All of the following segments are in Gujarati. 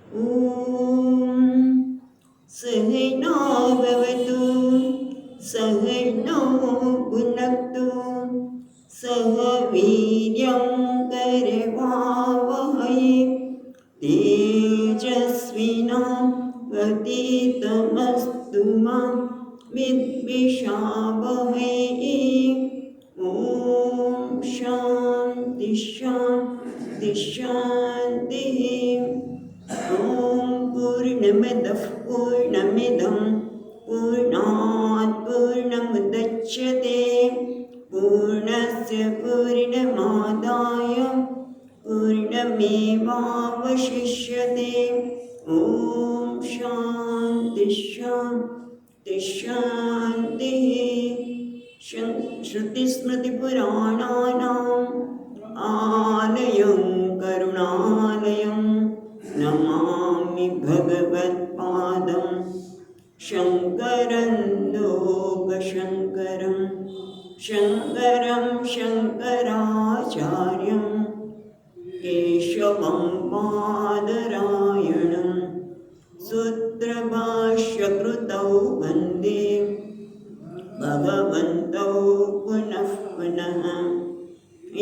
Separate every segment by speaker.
Speaker 1: ॐ सहना भवतु सहनौ भुनक्तु सह वीर्यं करवावहै तेजस्विनावतीतमस्तु मा विद्विषावहै। ॐ शान्ति शान्ति शान्तिः। ॐ पूर्णमदः पूर्णमिदं पूर्णात् पूर्णमुदच्यते पूर्णस्य पूर्णमादाय पूर्णमेवावशिष्यते। ॐ शान्ति शान्ति शान्तिः। श्रुतिस्मृतिपुराणानाम् आलयं करुणालयं नमामि भगवत्पादं शङ्करं लोकशङ्करं शङ्करं शङ्कराचार्यं केशवं बादरायणं सूत्रभाष्यकृतौ वन्दे भगवन्तौ पुनः पुनः।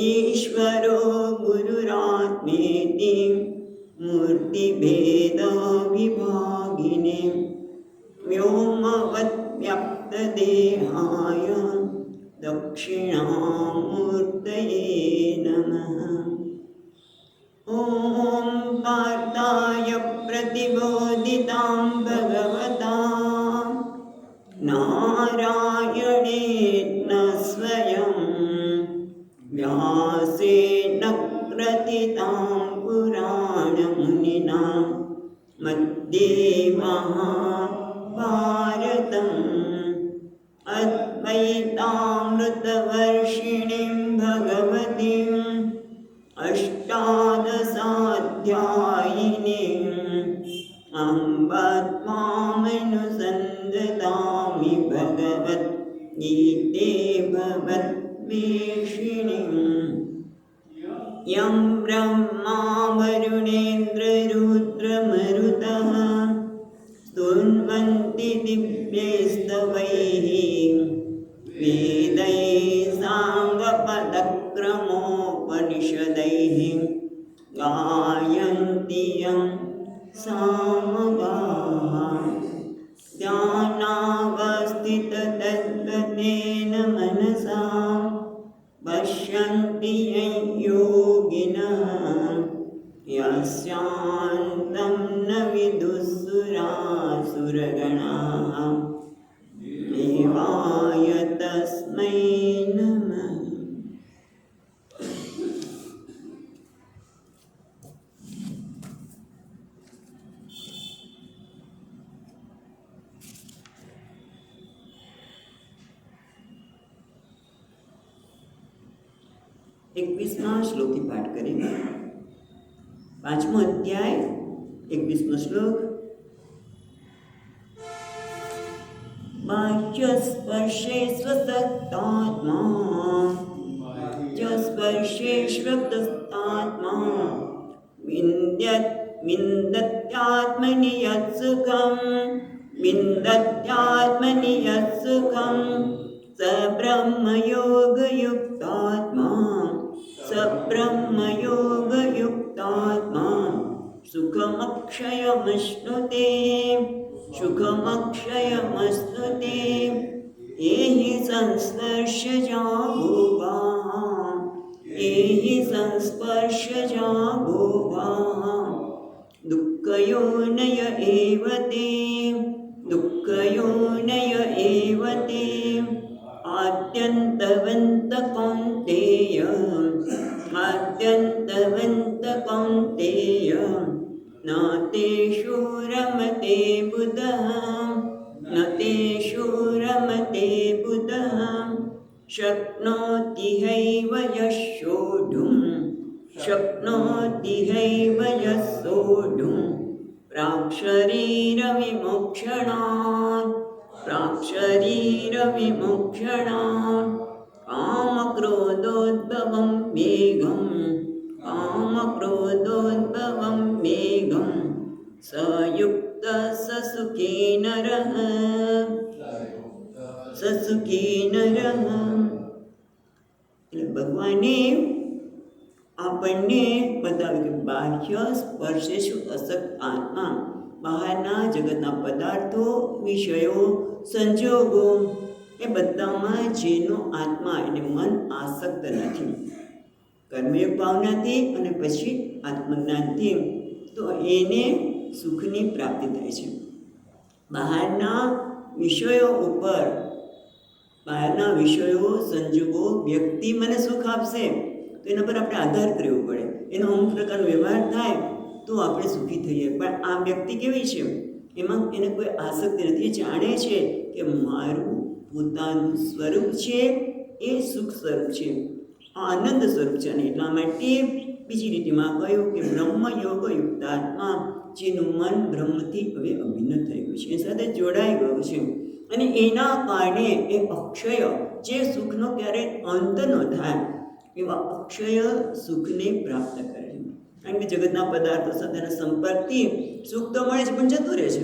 Speaker 1: ईश्वरो गुरुरात्मेति मूर्तिभेदविभागिने व्योमवद्व्याप्तदेहाय दक्षिणामूर्तये नमः। ॐ पार्थाय प्रतिबोधितां भगवता नारायणेन स्वयं व्यासेन ग्रथितां पुराणमुनिना मध्ये महाभारतम् अद्वैतामृतवर्षिणीं भगवतीम् अष्टादशाध्यायिनीम् अम्ब त्वामनुसन्दधामि भगवद्गीते भगवद्वेषिणीम्। यं ब्रह्मा वरुणेन्द्ररुद्रमरुतः स्तुन्वन्ति दिव्यैस्तवैः वेदैः साङ्गपदक्रमोपनिषदैः गायन्ति यं सामगाः। ध्यानावस्थिततद्गतेन मनसा पश्यन्ति यं योगिनः यस्यान्तं न विदुःसुरासुरगणाः देवाय तस्मै नमः। एकवीसमा श्लोकी पाठ करेंगे। 5मो अध्याय 21मो श्लोक। बाह्यस्पर्शे स्वसक्तात्मा स्पर्शेष्वक्तात्मा विन्दत्यात्मनि यत्सुखं स ब्रह्मयोगयुक्तात्मा सुखमक्षयमश्नुते एहि संस्पर्शजा भोगाः दुःखयोनय एव ते आद्यन्तवन्त कौन्तेय न तेषु रमते बुधः शक्नोति हैव यः सोढुं प्राक्शरीरविमोक्षणात् कामक्रोधोद्भवं वेगं સયુક્ત સસુખી નરઃ સસુખી નરઃ. એટલે ભગવાને આપણને બતાવ્યું કે બાહ્ય સ્પર્શેષુ અસક્ત આત્મા, બહારના જગતના પદાર્થો, વિષયો, સંજોગો એ બધામાં જેનો આત્મા એટલે મન આસક્ત નથી, કર્મયોગ ભાવનાથી અને પછી આત્મજ્ઞાનથી, તો એને સુખની પ્રાપ્તિ થાય છે. બહારના વિષયો ઉપર, બહારના વિષયો, સંજોગો, વ્યક્તિ મને સુખ આપશે તો એના પર આપણે આધાર કરવો પડે, એનો અમુક પ્રકારનો વ્યવહાર થાય તો આપણે સુખી થઈએ. પણ આ વ્યક્તિ કેવી છે, એમાં એને કોઈ આસક્તિ નથી, જાણે છે કે મારું પોતાનું સ્વરૂપ છે એ સુખ સ્વરૂપ છે, આનંદ સ્વરૂપ છે. અને એટલા માટે બીજી રીતિમાં કહ્યું કે બ્રહ્મ યોગ યુક્તાત્મા, જેનું મન બ્રહ્મથી હવે અભિન્ન થઈ ગયું છે, એ સાથે જોડાઈ ગયું છે. અને એના કારણે એ અક્ષય, જે સુખનો ક્યારેય અંત ન થાય એવા અક્ષય સુખને પ્રાપ્ત કરે છે. કારણ કે જગતના પદાર્થો સાથેના સંપર્કથી સુખ તો મળે છે પણ જતું રહે છે.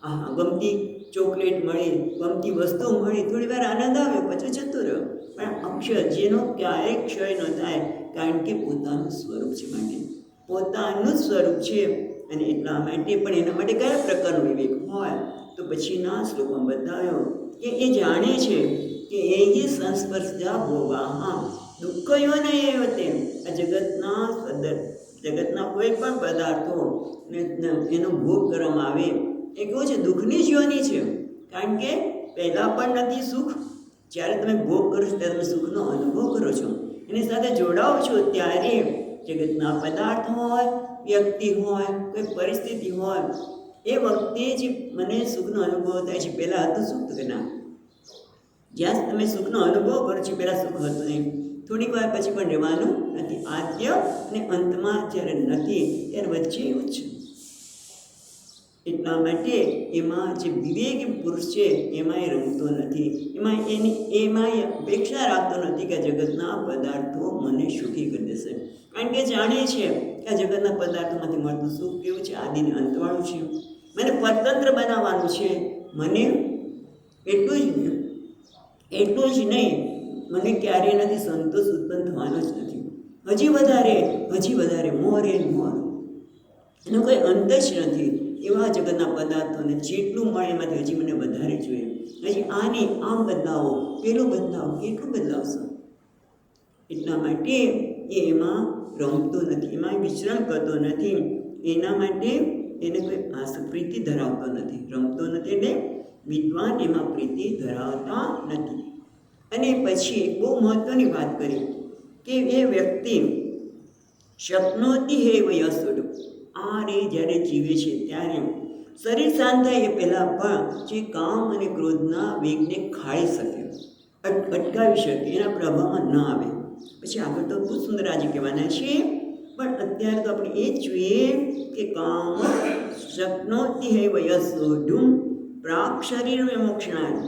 Speaker 1: હા, ગમતી ચોકલેટ મળી, ગમતી વસ્તુ મળી, થોડી વાર આનંદ આવે પછી જતું રહ્યો. પણ અક્ષય જેનો ક્યારેય ક્ષય ન થાય, કારણ કે પોતાનું સ્વરૂપ છે, માટે પોતાનું સ્વરૂપ છે. અને એટલા માટે પણ એના માટે કયા પ્રકારનો વિવેક હોય, તો પછીના શ્લોકમાં બતાવ્યો કે એ જાણે છે કે એ સંસ્પર્શા ભોગાહ દુઃખયોને એવ તે, આ જગતના કોઈ પણ પદાર્થો એનો ભોગ કરવામાં આવે એ કેવું છે, દુઃખની જ યોની છે. કારણ કે પહેલાં પણ નથી સુખ, જ્યારે તમે ભોગ કરો છો ત્યારે તમે સુખનો અનુભવ કરો છો, એની સાથે જોડાઓ છો ત્યારે જગતના પદાર્થ હોય, વ્યક્તિ હોય, કોઈ પરિસ્થિતિ હોય, એ વખતે જ મને સુખનો અનુભવ થાય છે. પહેલાં હતું સુખ કે ના, જ્યાં તમે સુખનો અનુભવ કરો છો પહેલાં સુખ હતું નહીં, થોડીક વાર પછી પણ રહેવાનું નથી. આદ્ય અને અંતમાં જ્યારે નથી ત્યારે વચ્ચે એવું જ છે. એટલા માટે એમાં જે વિવેકી પુરુષ છે એમાં એ રમતો નથી, એમાં અપેક્ષા રાખતો નથી કે જગતના પદાર્થો મને સુખી કરી દેશે. કારણ કે જાણે છે કે આ જગતના પદાર્થોમાંથી મળતું સુખ કેવું છે, આદિને અંતવાળું છે, મને પરતંત્ર બનાવવાનું છે. મને એટલું જ નહીં, મને ક્યારેય નથી સંતોષ ઉત્પન્ન થવાનો જ નથી. હજી વધારે મોર એન્ડ મોર, એનો કોઈ અંત જ નથી. એવા જગતના પદાર્થોને જેટલું મળે એમાંથી હજી મને વધારે જોઈએ, હજી આને આમ બદલાવો, પેલું બદલાવો, કેટલું બદલાવશો. એટલા માટે એ એમાં રમતો નથી, એમાં વિચરણ કરતો નથી. એના માટે એને કોઈ પ્રીતિ ધરાવતો નથી, રમતો નથી, એટલે વિદ્વાન એમાં પ્રીતિ ધરાવતા નથી. અને પછી એક બહુ મહત્વની વાત કરી કે એ વ્યક્તિ શક્નોતિ હે વયસુડ, આ રે જ્યારે જીવે છે ત્યારે શરીર શાંત થાય એ પહેલાં પણ જે કામ અને ક્રોધના વેગને ખાઈ શકે, અટકાવી શકે, એના પ્રભાવમાં ન આવે. પછી આગળ તો બહુ સુંદર આજે કહેવાના છે, પણ અત્યારે તો આપણે એ જ જોઈએ કે કામ શક્નોતિ હે વયસુડું પ્રાક શરીર વિમોક્ષણાય,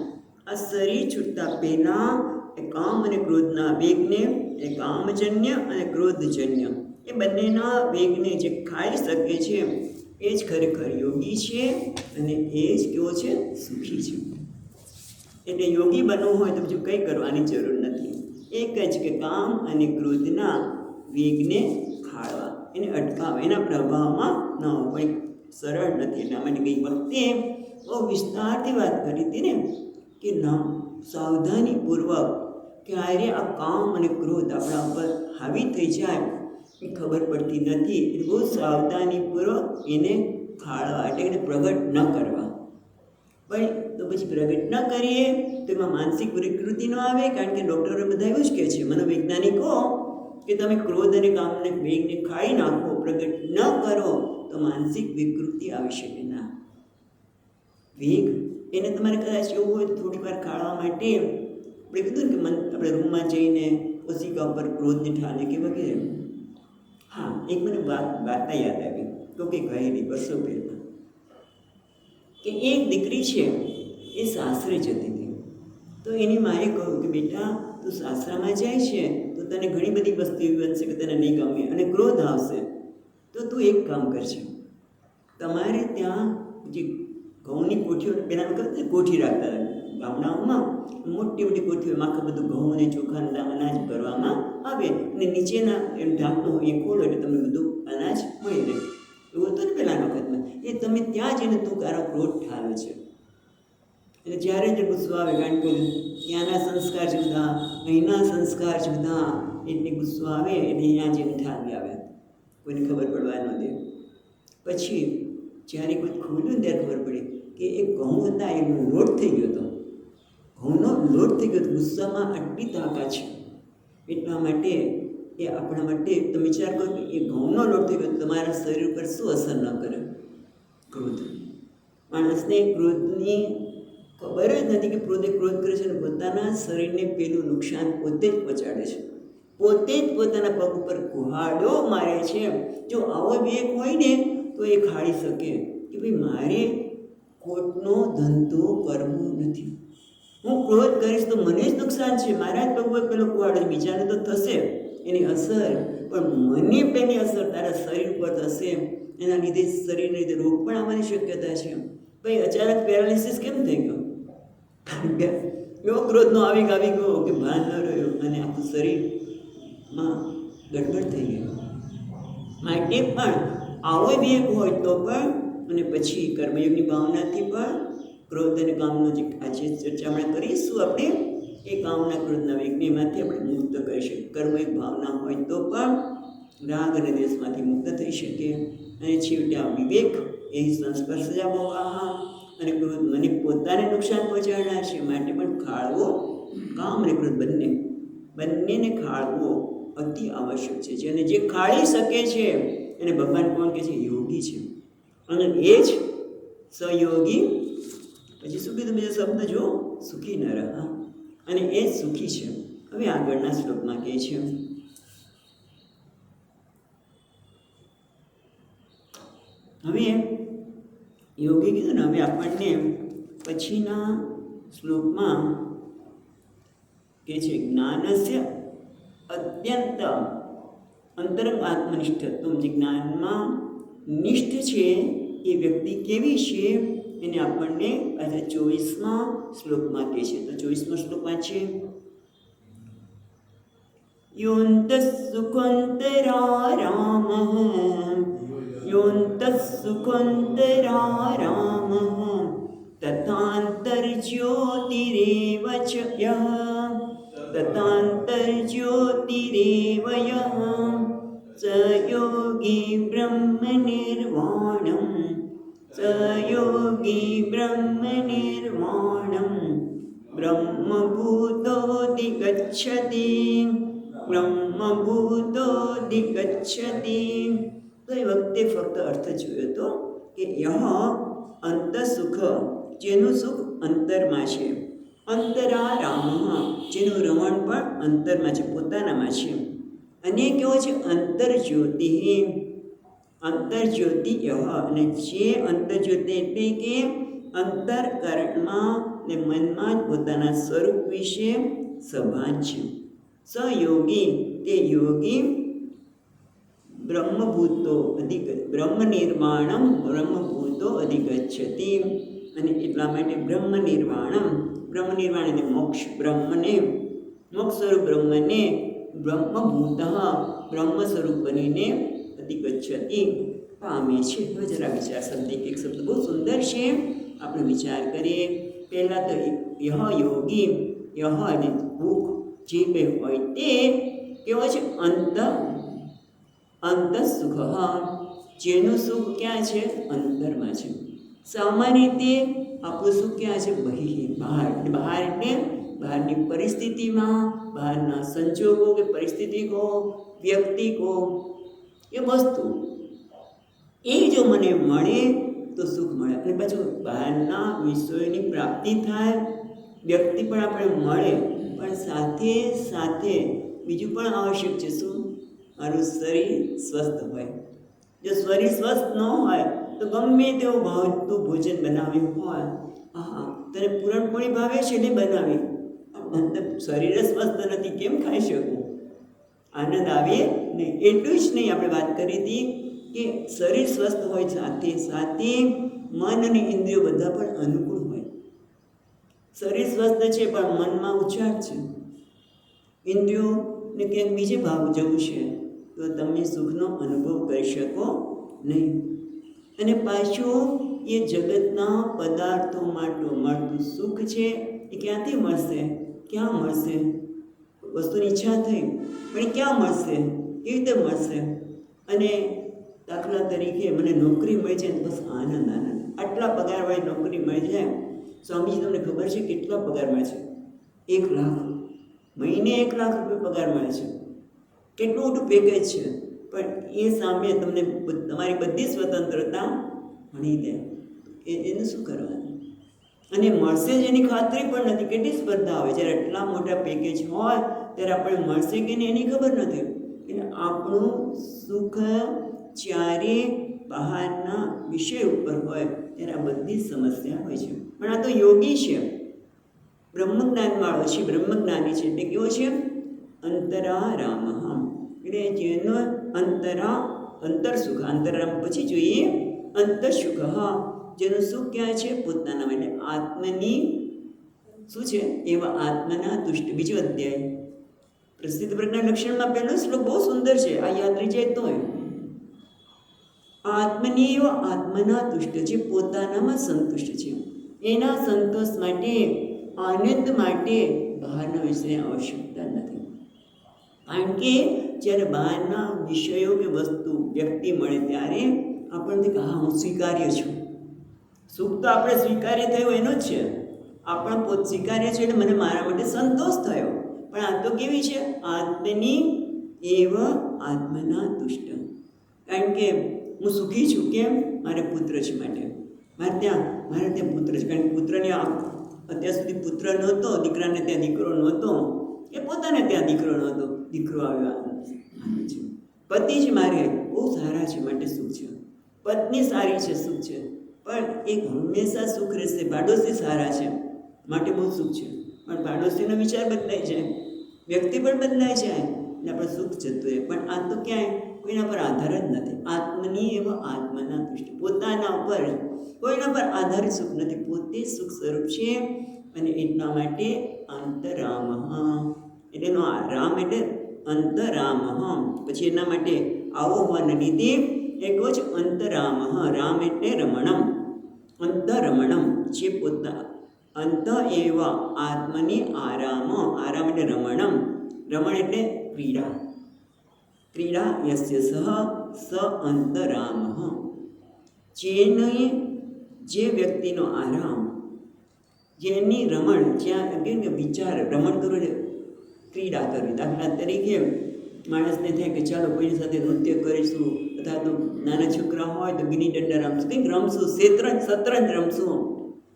Speaker 1: આ શરીર છૂટતા પહેલાં એ કામ અને ક્રોધના વેગને, એ કામજન્ય અને ક્રોધજન્ય એ બંનેના વેગને જે ખાઈ શકે છે એ જ ખરેખર યોગી છે, અને એ જ કેવો છે, સુખી છે. એટલે યોગી બનવું હોય તો બીજું કંઈ કરવાની જરૂર નથી, એક જ કે કામ અને ક્રોધના વેગને ખાળવા, એને અટકાવવા, એના પ્રભાવમાં ન હોય. પણ સરળ નથી. એટલા માટે ગઈ વખતે બહુ વિસ્તારથી વાત કરી હતી ને કે સાવધાનીપૂર્વક ક્યારે આ કામ અને ક્રોધ આપણા ઉપર હાવી થઈ જાય એ ખબર પડતી નથી. એટલે બહુ સાવધાનીપૂર્વક એને ખાળવા, એટલે એને પ્રગટ ન કરવા. પણ તો પછી પ્રગટ ન કરીએ તો એમાં માનસિક વિકૃતિ ન આવે. કારણ કે ડૉક્ટરો બધા એવું જ કહે છે, મનોવૈજ્ઞાનિકો, કે તમે ક્રોધ અને કામને વેગને ખાઈ નાખો, પ્રગટ ન કરો તો માનસિક વિકૃતિ આવી શકે ના. વેગ એને તમારે કદાચ એવું હોય થોડી વાર ખાળવા માટે આપણે કીધું ને કે આપણે રૂમમાં જઈને ઓશિકા પર ક્રોધને ઠાલે કે વગેરે. હા, એક મને વાર્તા યાદ આવી તો કે ગયેલી વર્ષો પહેલાં કે એક દીકરી છે એ સાસરે જતી હતી. તો એની માએ કહ્યું કે બેટા તું સાસરામાં જાય છે તો તને ઘણી બધી વસ્તુ એવી બનશે કે તને નહીં ગમે અને ક્રોધ આવશે, તો તું એક કામ કરજે, તમારે ત્યાં જે ઘઉંની કોઠીઓ પહેલાં વખત કોઠી રાખતા હતા ગામડાઓમાં, મોટી મોટી કોઠીઓમાં આખું બધું ઘઉં અને ચોખાનું અનાજ ભરવામાં આવે અને નીચેના એમ ઢાંકણું એ ખોલો એટલે તમને બધું અનાજ મળી રહે. એવું હતું ને પહેલાં વખતમાં. એ તમે ત્યાં જઈને તુકારો ક્રોધ ઠાલે છે. એટલે જ્યારે જે ગુસ્સો આવે, કારણ કે ત્યાંના સંસ્કાર જુદા, અહીંના સંસ્કાર જુદા, એટલે ગુસ્સો આવે એટલે અહીંયા જઈને ઠાલવી આવે, કોઈને ખબર પડવા ન દે. પછી જ્યારે કોઈ ખોલ્યું ત્યારે ખબર પડી કે એ ઘઉં હતા એનો લોટ થઈ ગયો હતો. ઘઉંનો લોટ થઈ ગયો હતો. ગુસ્સામાં આટલી તાકાત છે. એટલા માટે એ આપણા માટે તમે વિચાર કરો કે એ ઘઉંનો લોટ થઈ ગયો, તમારા શરીર પર શું અસર ન કરે? ક્રોધ. માણસને ક્રોધની ખબર જ નથી કે પોતે ક્રોધ કરે છે અને પોતાના શરીરને પેલું નુકસાન પોતે જ પહોંચાડે છે. પોતે જ પોતાના પગ ઉપર કુહાડો મારે છે. જો આવો વિવેક હોય ને તો એ ખાડી શકે કે ભાઈ મારે ખોટનો ધંધો કરવો નથી. હું ક્રોધ કરીશ તો મને જ નુકસાન છે. મારા જ પગ ઉપર પેલો કુહાડો, બીજાને તો થશે એની અસર, પણ મને પેલી અસર તારા શરીર ઉપર થશે. એના લીધે શરીરને લીધે રોગ પણ આવવાની શક્યતા છે. ભાઈ અચાનક પેરાલિસિસ કેમ થઈ ગયો? કારણ કે એવો ક્રોધનો આવેગ આવી ગયો કે ભાન ન રહ્યો અને આખું શરીરમાં ગડબડ થઈ ગઈ. માટે પણ આવો વિવેક હોય તો પણ, અને પછી કર્મયોગની ભાવનાથી પણ ક્રોધ અને કામનો જે આજે ચર્ચા આપણે કરીશું, આપણે એ કામના ક્રોધના વેગનેમાંથી આપણે મુક્ત કરી શકીએ. કર્મયોગ ભાવના હોય તો પણ રાગ અને દ્વેષમાંથી મુક્ત થઈ શકે. અને છેવટે આ વિવેક એ સંસ્પર્શજા મોહાહ અને ક્રોધ મને પોતાને નુકસાન પહોંચાડનાર છે, માટે પણ ખાળવો, કામ અને ક્રોધ બંનેને ખાળવો અતિ આવશ્યક છે. જેને જે ખાળી શકે છે એને ભગવાન કોણ કહે છે? યોગી છે. અને એ જ સહયોગી. પછી શું કીધું બીજો શબ્દ જો? સુખી ન રહા. અને એ જ સુખી છે. હવે આગળના શ્લોકમાં કહે છે, હવે યોગી કીધું ને, હવે આપણને પછીના શ્લોકમાં કહે છે જ્ઞાનસ્ય અત્યંત અંતરંગ આત્મનિષ્ઠત્વ. જે જ્ઞાનમાં નિષ્ઠ છે એ વ્યક્તિ કેવી છે એને આપણને આજે 24મા શ્લોકમાં કહે છે. તો 24મા શ્લોકમાં છે યોન્તઃ સુખોંતરારામઃ યોન્તઃ સુખોંતરારામઃ તથાંતર્જ્યોતિરેવ ચ યઃ તથાંતર્જ્યોતિરેવ યઃ સ યોગી બ્રહ્મનિર્વાણમ સ યોગી બ્રહ્મનિર્વાણમ બ્રહ્મભૂતોધિગચ્છતિ બ્રહ્મભૂતોધિગચ્છતિ. તો એ વખતે ફક્ત અર્થ જોયો તો કે યહ અંતઃસુખ, જેનું સુખ અંતરમાં છે, અંતરારામ, જેનું રમણ પણ અંતરમાં છે, પોતાનામાં છે, અને કેવો છે? અંતર્જ્યોતિ. અંતર્જ્યોતિ યહ, અને જે અંતર્જ્યોતિ એટલે કે અંતરકરણમાં ને મનમાં જ પોતાના સ્વરૂપ વિશે સભાન છે. સયોગી, તે યોગી બ્રહ્મભૂતો બ્રહ્મનિર્વાણમ બ્રહ્મભૂતો અધિગચ્છતિ. અને એટલા માટે બ્રહ્મનિર્વાણમ, બ્રહ્મનિર્વાણ એટલે મોક્ષ, બ્રહ્મને મોક્ષ સ્વરૂપ બ્રહ્મને બ્રહ્મભૂત બ્રહ્મ સ્વરૂપ બનીને અધિગચ્છતિ પામે છે. હવે જરા વિચાર શબ્દ, એક શબ્દ બહુ સુંદર છે, આપણે વિચાર કરીએ. પહેલાં તો યહ યોગી, યહ એટલે ભૂખ, જે કંઈ હોય તે કેવો છે? અંતઃસુખ, જેનું સુખ ક્યાં છે? અંતરમાં છે. સામાન્ય રીતે આપણું સુખ ક્યાં છે? બહાર. બહાર એટલે બહારની પરિસ્થિતિમાં, બહારના સંજોગો કે પરિસ્થિતિ કહો, વ્યક્તિ કહો, એ વસ્તુ, એ જો મને મળે તો સુખ મળે. અને પાછું બહારના વિષયોની પ્રાપ્તિ થાય, વ્યક્તિ પણ આપણે મળે, પણ સાથે સાથે બીજું પણ આવશ્યક છે. શું? મારું શરીર સ્વસ્થ હોય. જો શરીર સ્વસ્થ ન હોય તો ગમે તેવું ભાવતું ભોજન બનાવ્યું હોય, તને પૂરણપોળી ભાવે છે ને બનાવી, શરીર સ્વસ્થ નથી, કેમ ખાઈ શકું? આનંદ આવે નહીં. એટલું જ નહીં, આપણે વાત કરી હતી કે શરીર સ્વસ્થ હોય સાથે સાથે મન અને ઇન્દ્રિયો બધા પણ અનુકૂળ હોય. શરીર સ્વસ્થ છે પણ મનમાં ઉછાળ છે, ઇન્દ્રિયોને ક્યાંક બીજે ભાવ જવું છે, તો તમે સુખનો અનુભવ કરી શકો નહીં. અને પાછું એ જગતના પદાર્થો માટે મળતું સુખ છે એ ક્યાંથી મળશે? ક્યાં મળશે? વસ્તુની ઈચ્છા થઈ પણ એ ક્યાં મળશે? કેવી રીતે મળશે? અને દાખલા તરીકે મને નોકરી મળી જાય બસ આનંદ આનંદ, આટલા પગારવાળી નોકરી મળી જાય. સ્વામીજી તમને ખબર છે કેટલા પગાર મળે છે? 1 લાખ, મહિને 1 લાખ રૂપિયા પગાર મળે છે. કેટલું મોટું પેકેજ છે, પણ એ સામે તમને તમારી બધી સ્વતંત્રતા મળી દે, એને શું કરવાનું? અને મળશે જ એની ખાતરી પણ નથી. કેટલી સ્પર્ધા હોય, જ્યારે એટલા મોટા પેકેજ હોય ત્યારે આપણે મળશે કે નહીં એની ખબર નથી. એટલે આપણું સુખ જ્યારે બહારના વિષય ઉપર હોય ત્યારે આ બધી સમસ્યા હોય છે. પણ આ તો યોગી છે, બ્રહ્મજ્ઞાનવાળો છે, બ્રહ્મજ્ઞાની છે. એટલે કેવો છે? અંતરારામ. એટલે જેનો અંતર સુખ, અંતરામ પછી જોઈએ અંતર સુખ. જેનું સુખ ક્યાં છે? પોતાના. એટલે આત્મની શું છે? એવા આત્મના તુષ્ટ. બીજો અધ્યાય પ્રસિદ્ધ પ્રજ્ઞા લક્ષણમાં પહેલો શ્લોક બહુ સુંદર છે, આ યાદ રહી જાય તોય. આત્મની એવા આત્મના તુષ્ટ, જે પોતાનામાં સંતુષ્ટ છે, એના સંતોષ માટે, આનંદ માટે બહારના વિષયની આવશ્યકતા નથી. કારણ કે જ્યારે બહારના વિષયો કે વસ્તુ વ્યક્તિ મળે ત્યારે આપણને કે હા હું સ્વીકાર્ય છું. સુખ તો આપણે સ્વીકાર્ય થયો એનો જ છે, આપણે પોત સ્વીકાર્ય છે એટલે મને મારા માટે સંતોષ થયો. પણ આ તો કેવી છે? આત્મની એવ આત્મના તુષ્ટ. કારણ કે હું સુખી છું. કેમ? મારે પુત્ર છે માટે. મારે ત્યાં પુત્ર છે. કારણ કે પુત્રને અત્યાર સુધી પુત્ર નહોતો, દીકરાને ત્યાં દીકરો નહોતો, એ પોતાને ત્યાં દીકરો નહોતો, દીકરો આવ્યો છે. પતિ છે મારે બહુ સારા છે માટે સુખ છે, પત્ની સારી છે સુખ છે, પણ એક હંમેશા સુખ રહેશે. પાડોશી સારા છે માટે બહુ સુખ છે, પણ પાડોશીનો વિચાર બદલાઈ જાય, વ્યક્તિ પણ બદલાઈ જાય એટલે આપણે સુખ જતું રહે. પણ આ તો ક્યાંય કોઈના પર આધાર જ નથી. આત્મની એવા આત્મના તુષ્ટ, પોતાના ઉપર કોઈના પર આધારિત સુખ નથી, પોતે સુખ સ્વરૂપ છે. અને એટલા માટે અંતરામ. એટલે એનો રામ એટલે અંતરામ. પછી એના માટે આવો હોવાના લીધે એક જ અંતરામ. રામ એટલે રમણમ, અંતરમણમ, જે પોતા અંત એવા આત્મની આરામ. આરામ એટલે રમણમ, રમણ એટલે ક્રીડા. ક્રીડા યસ્ય સહ સ અંતરામ. જે વ્યક્તિનો આરામ, જેની રમણ, જ્યાં કે વિચાર રમણ કરવું એટલે ક્રીડા કરવી. દાખલા તરીકે માણસને થાય કે ચાલો કોઈની સાથે નૃત્ય કરીશું, અથવા તો નાના છોકરા હોય તો ગિની દંડા રમશું, કંઈક રમશું, શતરંજ રમશું,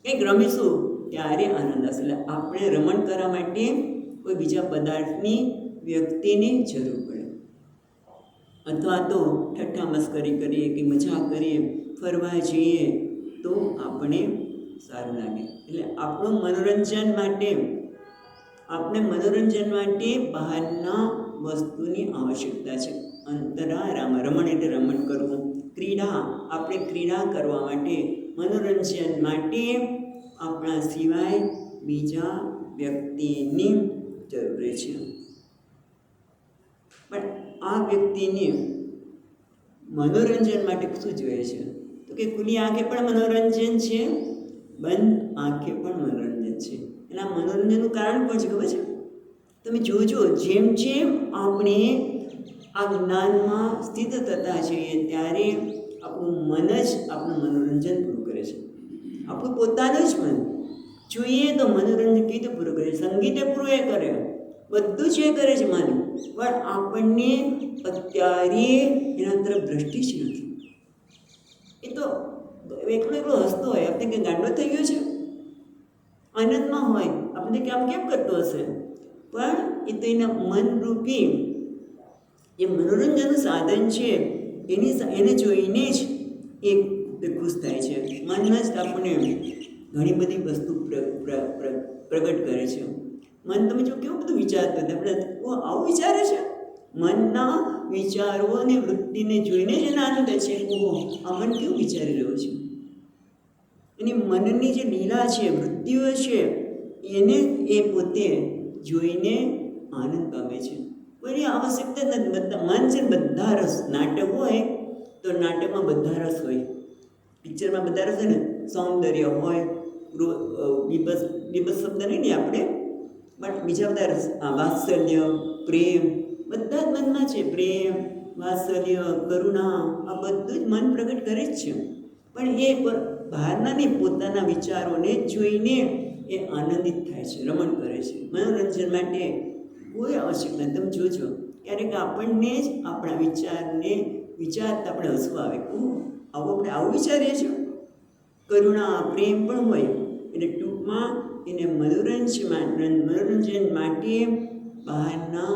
Speaker 1: કંઈક રમીશું, ત્યારે આનંદ આવશે. એટલે આપણે રમણ કરવા માટે કોઈ બીજા પદાર્થની, વ્યક્તિની જરૂર પડે. અથવા તો ઠઠ્ઠા મસ્કરી કરીએ કે મજા કરીએ, ફરવા જઈએ તો આપણે સારું લાગે. એટલે આપણું મનોરંજન માટે બહારના વસ્તુની આવશ્યકતા છે. અંતરારામ, રમણ એટલે રમણ કરવું. ક્રીડા, આપણે ક્રીડા કરવા માટે, મનોરંજન માટે આપણા સિવાય બીજા વ્યક્તિની જરૂર છે. પણ આ વ્યક્તિને મનોરંજન માટે શું જોઈએ છે? તો કે ખુલ્લી આંખે પણ મનોરંજન છે, બંધ આંખે પણ મનોરંજન છે. એના મનોરંજનનું કારણ પણ છે ખબર છે? તમે જોજો, જેમ જેમ આપણે આ જ્ઞાનમાં સ્થિત થતા જઈએ ત્યારે આપણું મન જ આપણું મનોરંજન પૂરું કરે છે. આપણું પોતાનું જ મન જોઈએ તો મનોરંજન કેવી રીતે પૂરું કરે? સંગીતે પૂરું એ કરે, બધું જ એ કરે છે મન, પણ આપણને અત્યારે એના તરફ દ્રષ્ટિ જ નથી. એ તો એકલો હસતો હોય, આપણે કંઈ ગાંડો થઈ ગયો છે, આનંદમાં હોય, આપણે કેમ કરતો હશે? પણ એ તો એના મનરૂપી એ મનોરંજનનું સાધન છે, એને જોઈને જ એ ખુશ થાય છે. મન જ આપણને ઘણી બધી વસ્તુ પ્રગટ કરે છે. મન તમે જો કેવું બધું વિચારતું, આપણે આવું વિચારે છે. મનના વિચારો અને વૃત્તિને જોઈને જ એને આનંદ છે. ઓહો, આ મન કેવું વિચારી રહ્યો છે. એની મનની જે લીલા છે, વૃત્તિઓ છે, એને એ પોતે જોઈને આનંદ પામે છે. કોઈની આવશ્યકતા નથી. બધા મન છે, બધા રસ. નાટક હોય તો નાટકમાં બધા રસ હોય, પિક્ચરમાં બધા રસ હોય ને. સૌંદર્ય હોય, બીબસ શબ્દ નહીં ને આપણે, બટ બીજા બધા રસ, વાત્સલ્ય, પ્રેમ, બધા જ મનમાં છે. પ્રેમ, વાત્સલ્ય, કરુણા, આ બધું જ મન પ્રગટ કરે જ છે. પણ એ બહારના નહીં, પોતાના વિચારોને જ જોઈને એ આનંદિત થાય છે, રમણ કરે છે. મનોરંજન માટે કોઈ આવશ્યક નથી. તમે જોજો, ક્યારેક આપણને જ આપણા વિચારને વિચારતા આપણે હસવું આવે. આપણે આવું વિચારીએ છીએ. કરુણા, પ્રેમ પણ હોય. એટલે ટૂંકમાં એને મનોરંજન માટે બહારના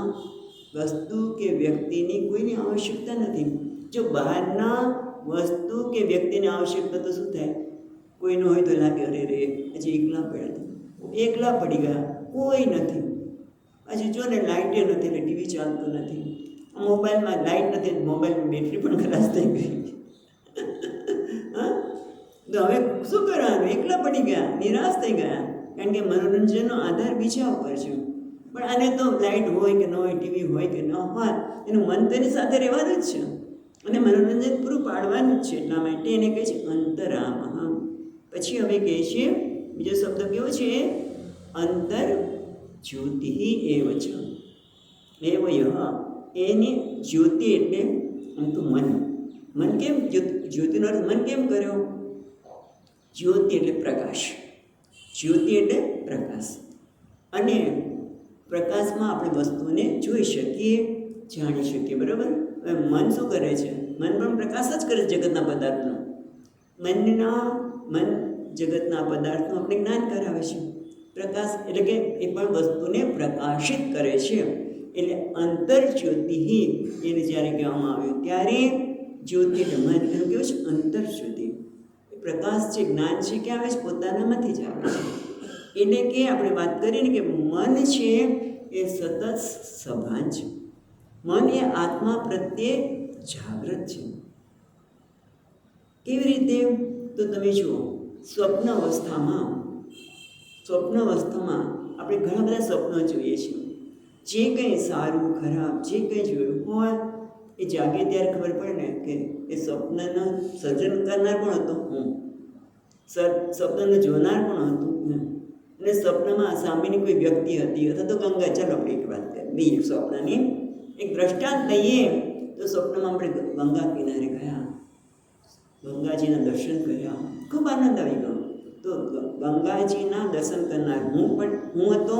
Speaker 1: વસ્તુ કે વ્યક્તિની કોઈની આવશ્યકતા નથી. જો બહારના વસ્તુ કે વ્યક્તિની આવશ્યકતા તો શું થાય? કોઈનો હોય તો લાગે અરે રે હજી એકલા પડી ગયા, કોઈ નથી. હજી જો ને લાઇટે નથી એટલે ટીવી ચાલતું નથી, મોબાઈલમાં લાઇટ નથી, મોબાઈલની બેટરી પણ ખલાસ થઈ ગઈ. હા, તો હવે શું કરવાનું? એકલા પડી ગયા, નિરાશ થઈ ગયા. કારણ કે મનોરંજનનો આધાર બીજા ઉપર છે. પણ આને તો લાઇટ હોય કે ન હોય, ટીવી હોય કે ન હોય, એનું મન તેની સાથે રહેવાનું જ છે અને મનોરંજન પૂરું પાડવાનું જ છે. એટલા માટે એને કહે છે અંતરામ. પછી હવે કહે છે, બીજો શબ્દ કેવો છે? અંતર જ્યોતિ એવ છે. એની જ્યોતિ એટલે આમ તો મન કેમ જ્યોતિનો અર્થ મન કેમ કર્યો? જ્યોતિ એટલે પ્રકાશ, જ્યોતિ એટલે પ્રકાશ. અને પ્રકાશમાં આપણે વસ્તુને જોઈ શકીએ, જાણી શકીએ. બરાબર? હવે મન શું કરે છે? મન પણ પ્રકાશ જ કરે છે જગતના પદાર્થનો. મન જગતના પદાર્થનું આપણે જ્ઞાન કરાવે છે. પ્રકાશ એટલે કે એ પણ વસ્તુને પ્રકાશિત કરે છે. એટલે અંતર જ્યોતિ એને જ્યારે કહેવામાં આવ્યું ત્યારે જ્યોતિ એટલે મન, એનું કેવું છે અંતર જ્યોતિ. પ્રકાશ છે, જ્ઞાન છે, ક્યાં આવે છે? પોતાનામાંથી જ આવે છે. એટલે કે આપણે વાત કરીએ ને કે મન છે એ સતત સભાન છે. મન એ આત્મા પ્રત્યે જાગૃત છે. કેવી રીતે? તો તમે જુઓ, સ્વપ્ન અવસ્થામાં આપણે ઘણા બધા સ્વપ્નો જોઈએ છીએ. જે કંઈ સારું ખરાબ જે કંઈ જોયું હોય એ જાગે ત્યારે ખબર પડે ને કે એ સ્વપ્નનું સર્જન કરનાર પણ હતો હું, સ્વપ્નને જોનાર પણ હતું હું. અને સ્વપ્નમાં સામેની કોઈ વ્યક્તિ હતી અથવા તો ગંગા. ચાલો આપણે એક વાત કરીએ, સ્વપ્નની એક દ્રષ્ટાંત લઈએ તો સ્વપ્નમાં આપણે ગંગા કિનારે ગયા, ગંગાજીના દર્શન કર્યા, ખૂબ આનંદ આવી ગયો. તો ગંગાજીના દર્શન કરનાર હું હતો,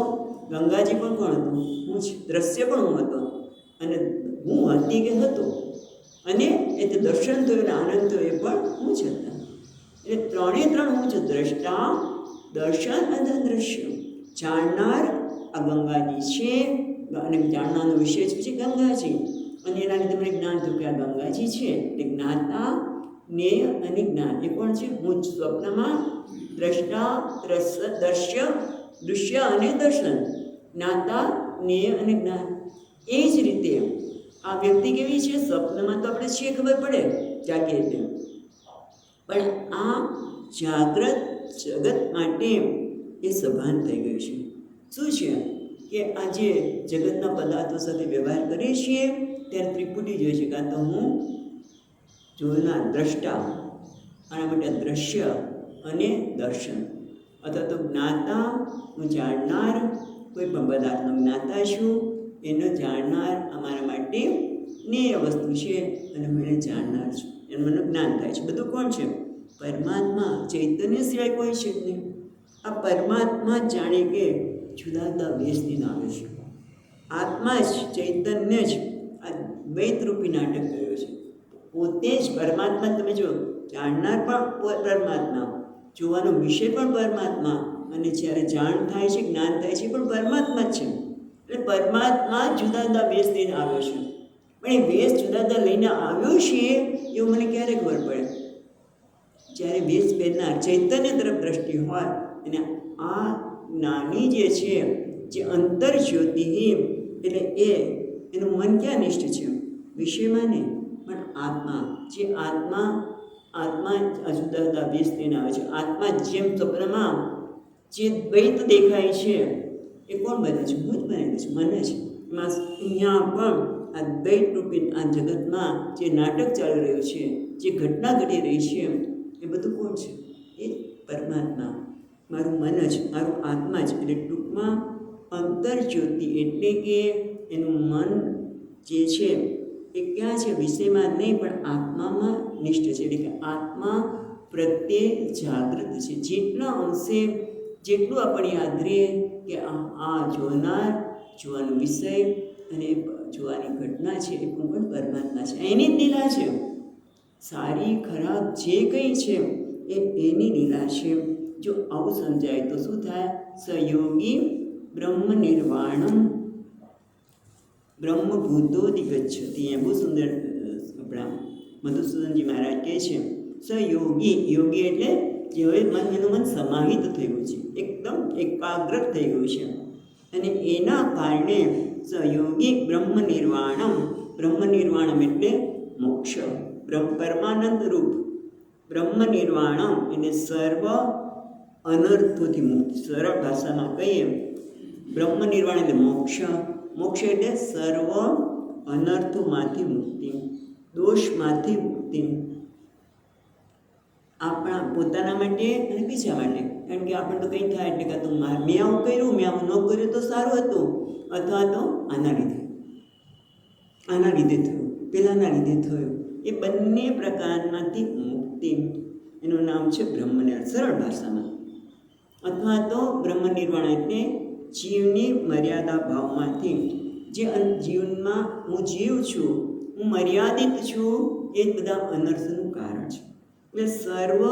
Speaker 1: ગંગાજી પણ કોણ હતું? હું જ. દ્રશ્ય પણ હું હતો અને હું હતી કે હતો, અને એ તે દર્શન થયું અને આનંદ થયો એ પણ હું જ હતા. એટલે ત્રણ હું છું, દ્રષ્ટા, દર્શન અને દ્રશ્ય. જાણનાર આ ગંગાજી છે અને જાણનારનો વિષય છે ગંગાજી, અને એના લીધે મને જ્ઞાન થયું કે આ ગંગાજી છે. એટલે જ્ઞાતા, જ્ઞેય અને જ્ઞાન એ કોણ છે? હું જ. સ્વપ્નમાં દ્રષ્ટા, દૃશ્ય અને દર્શન, જ્ઞાતા, જ્ઞેય અને જ્ઞાન. એ જ રીતે આ વ્યક્તિ કેવી છે? સ્વપ્નમાં તો આપણે છીએ, ખબર પડે જાગીએ તેમ, પણ આ જાગ્રત જગત માટે એ સભાન થઈ ગયું છે. શું છે કે આ જે જગતના પદાર્થો સાથે વ્યવહાર કરીએ છીએ ત્યારે ત્રિપુટી જોઈએ છે. કાં તો હું જોનાર, દ્રષ્ટા, આના માટે દ્રશ્ય અને દર્શન, અથવા તો જ્ઞાતા, હું જાણનાર, કોઈ પણ પદાર્થનો જ્ઞાતા છું, એનો જાણનાર અમારા માટે જ્ઞેય વસ્તુ છે અને હું એને જાણનાર છું, એનું મને જ્ઞાન થાય છે. બધું કોણ છે? પરમાત્મા, ચૈતન્ય સિવાય કોઈ છે જ નહીં. આ પરમાત્મા જ જાણે કે જુદા જુદા વેશથી આવે છે. આત્મા જ, ચૈતન્ય જ આ દ્વૈતરૂપી નાટક કર્યો છે. પોતે જ પરમાત્મા. તમે જો, જાણનાર પણ પરમાત્મા, જોવાનો વિષય પણ પરમાત્મા, અને જ્યારે જાણ થાય છે, જ્ઞાન થાય છે, પણ પરમાત્મા જ છે. એટલે પરમાત્મા જુદા જુદા વેશ લઈને આવ્યો છે. પણ એ વેશ જુદા જુદા લઈને આવ્યો છે એવું મને ક્યારે ખબર પડે? જ્યારે વેશ પહેરનાર ચૈતન્ય તરફ દ્રષ્ટિ હોય અને આ જ્ઞાની જે છે, જે અંતર જ્યોતિ, એટલે એનું મન ક્યાં નિષ્ઠ છે? વિષયમાં નહીં, પણ આત્મા. જે આત્મા આત્મા આ જુદા જુદા વેશ લઈને આવે છે. આત્મા જેમ સ્વપ્નમાં જે દ્વૈત દેખાય છે એ કોણ બને છે? હું જ બનેલું છું, મને છે. એમાં અહીંયા પણ આ દ્વૈત રૂપી આ જગતમાં જે નાટક ચાલી રહ્યું છે, જે ઘટના ઘટી રહી છે, એ બધું કોણ છે? એ પરમાત્મા, મારું મન જ, મારું આત્મા જ. એટલે ટૂંકમાં અંતરજ્યોતિ એટલે કે એનું મન જે છે એ ક્યાં છે? વિષયમાં નહીં, પણ આત્મામાં નિષ્ઠ છે. એટલે કે આત્મા પ્રત્યે જાગૃત છે. જેટલા અંશે જેટલું આપણને યાદ રહે કે આ જોનાર, જોવાનો વિષય અને જોવાની ઘટના છે એ પણ પરમાત્મા છે. એની જ લીલા છે. સારી ખરાબ જે કંઈ છે એ એની લીલા છે. જો આવું સમજાય તો શું થાય? સયોગી બ્રહ્મ નિર્વાણમ બ્રહ્મભૂતોધિગચ્છતિ. એ બહુ સુંદર આપણા મધુસૂદનજી મહારાજ કહે છે, સયોગી. યોગી એટલે જે હવે એનું મન સમાહિત થયું છે, એકદમ એકાગ્ર થઈ ગયું છે, અને એના કારણે સયોગી બ્રહ્મ નિર્વાણમ. બ્રહ્મ નિર્વાણમ એટલે મોક્ષ, પરમાનંદ રૂપ બ્રહ્મ નિર્વાણમ એટલે સર્વ અનર્થોથી મુક્તિ. સરળ ભાષામાં કહીએ, બ્રહ્મ નિર્વાણ એટલે મોક્ષ. મોક્ષ એટલે સર્વ અનર્થોમાંથી મુક્તિ, દોષમાંથી મુક્તિ. આપણા પોતાના માટે અને બીજા માટે. કારણ કે આપણને તો કંઈ થાય એટલે કે તું મેં આવું કર્યું, મેં આવું ન કર્યું તો સારું હતું, અથવા તો આના લીધે થયું, પેલાના લીધે થયું. એ બંને પ્રકારમાંથી મુક્તિ, એનું નામ છે બ્રહ્મ નિર્વાણ સરળ ભાષામાં. અથવા તો બ્રહ્મ નિર્વાણ એટલે જીવની મર્યાદા ભાવમાંથી, જે જીવનમાં હું જીવ છું, હું મર્યાદિત છું, એ બધા અનર્થનું કારણ છે. એટલે સર્વ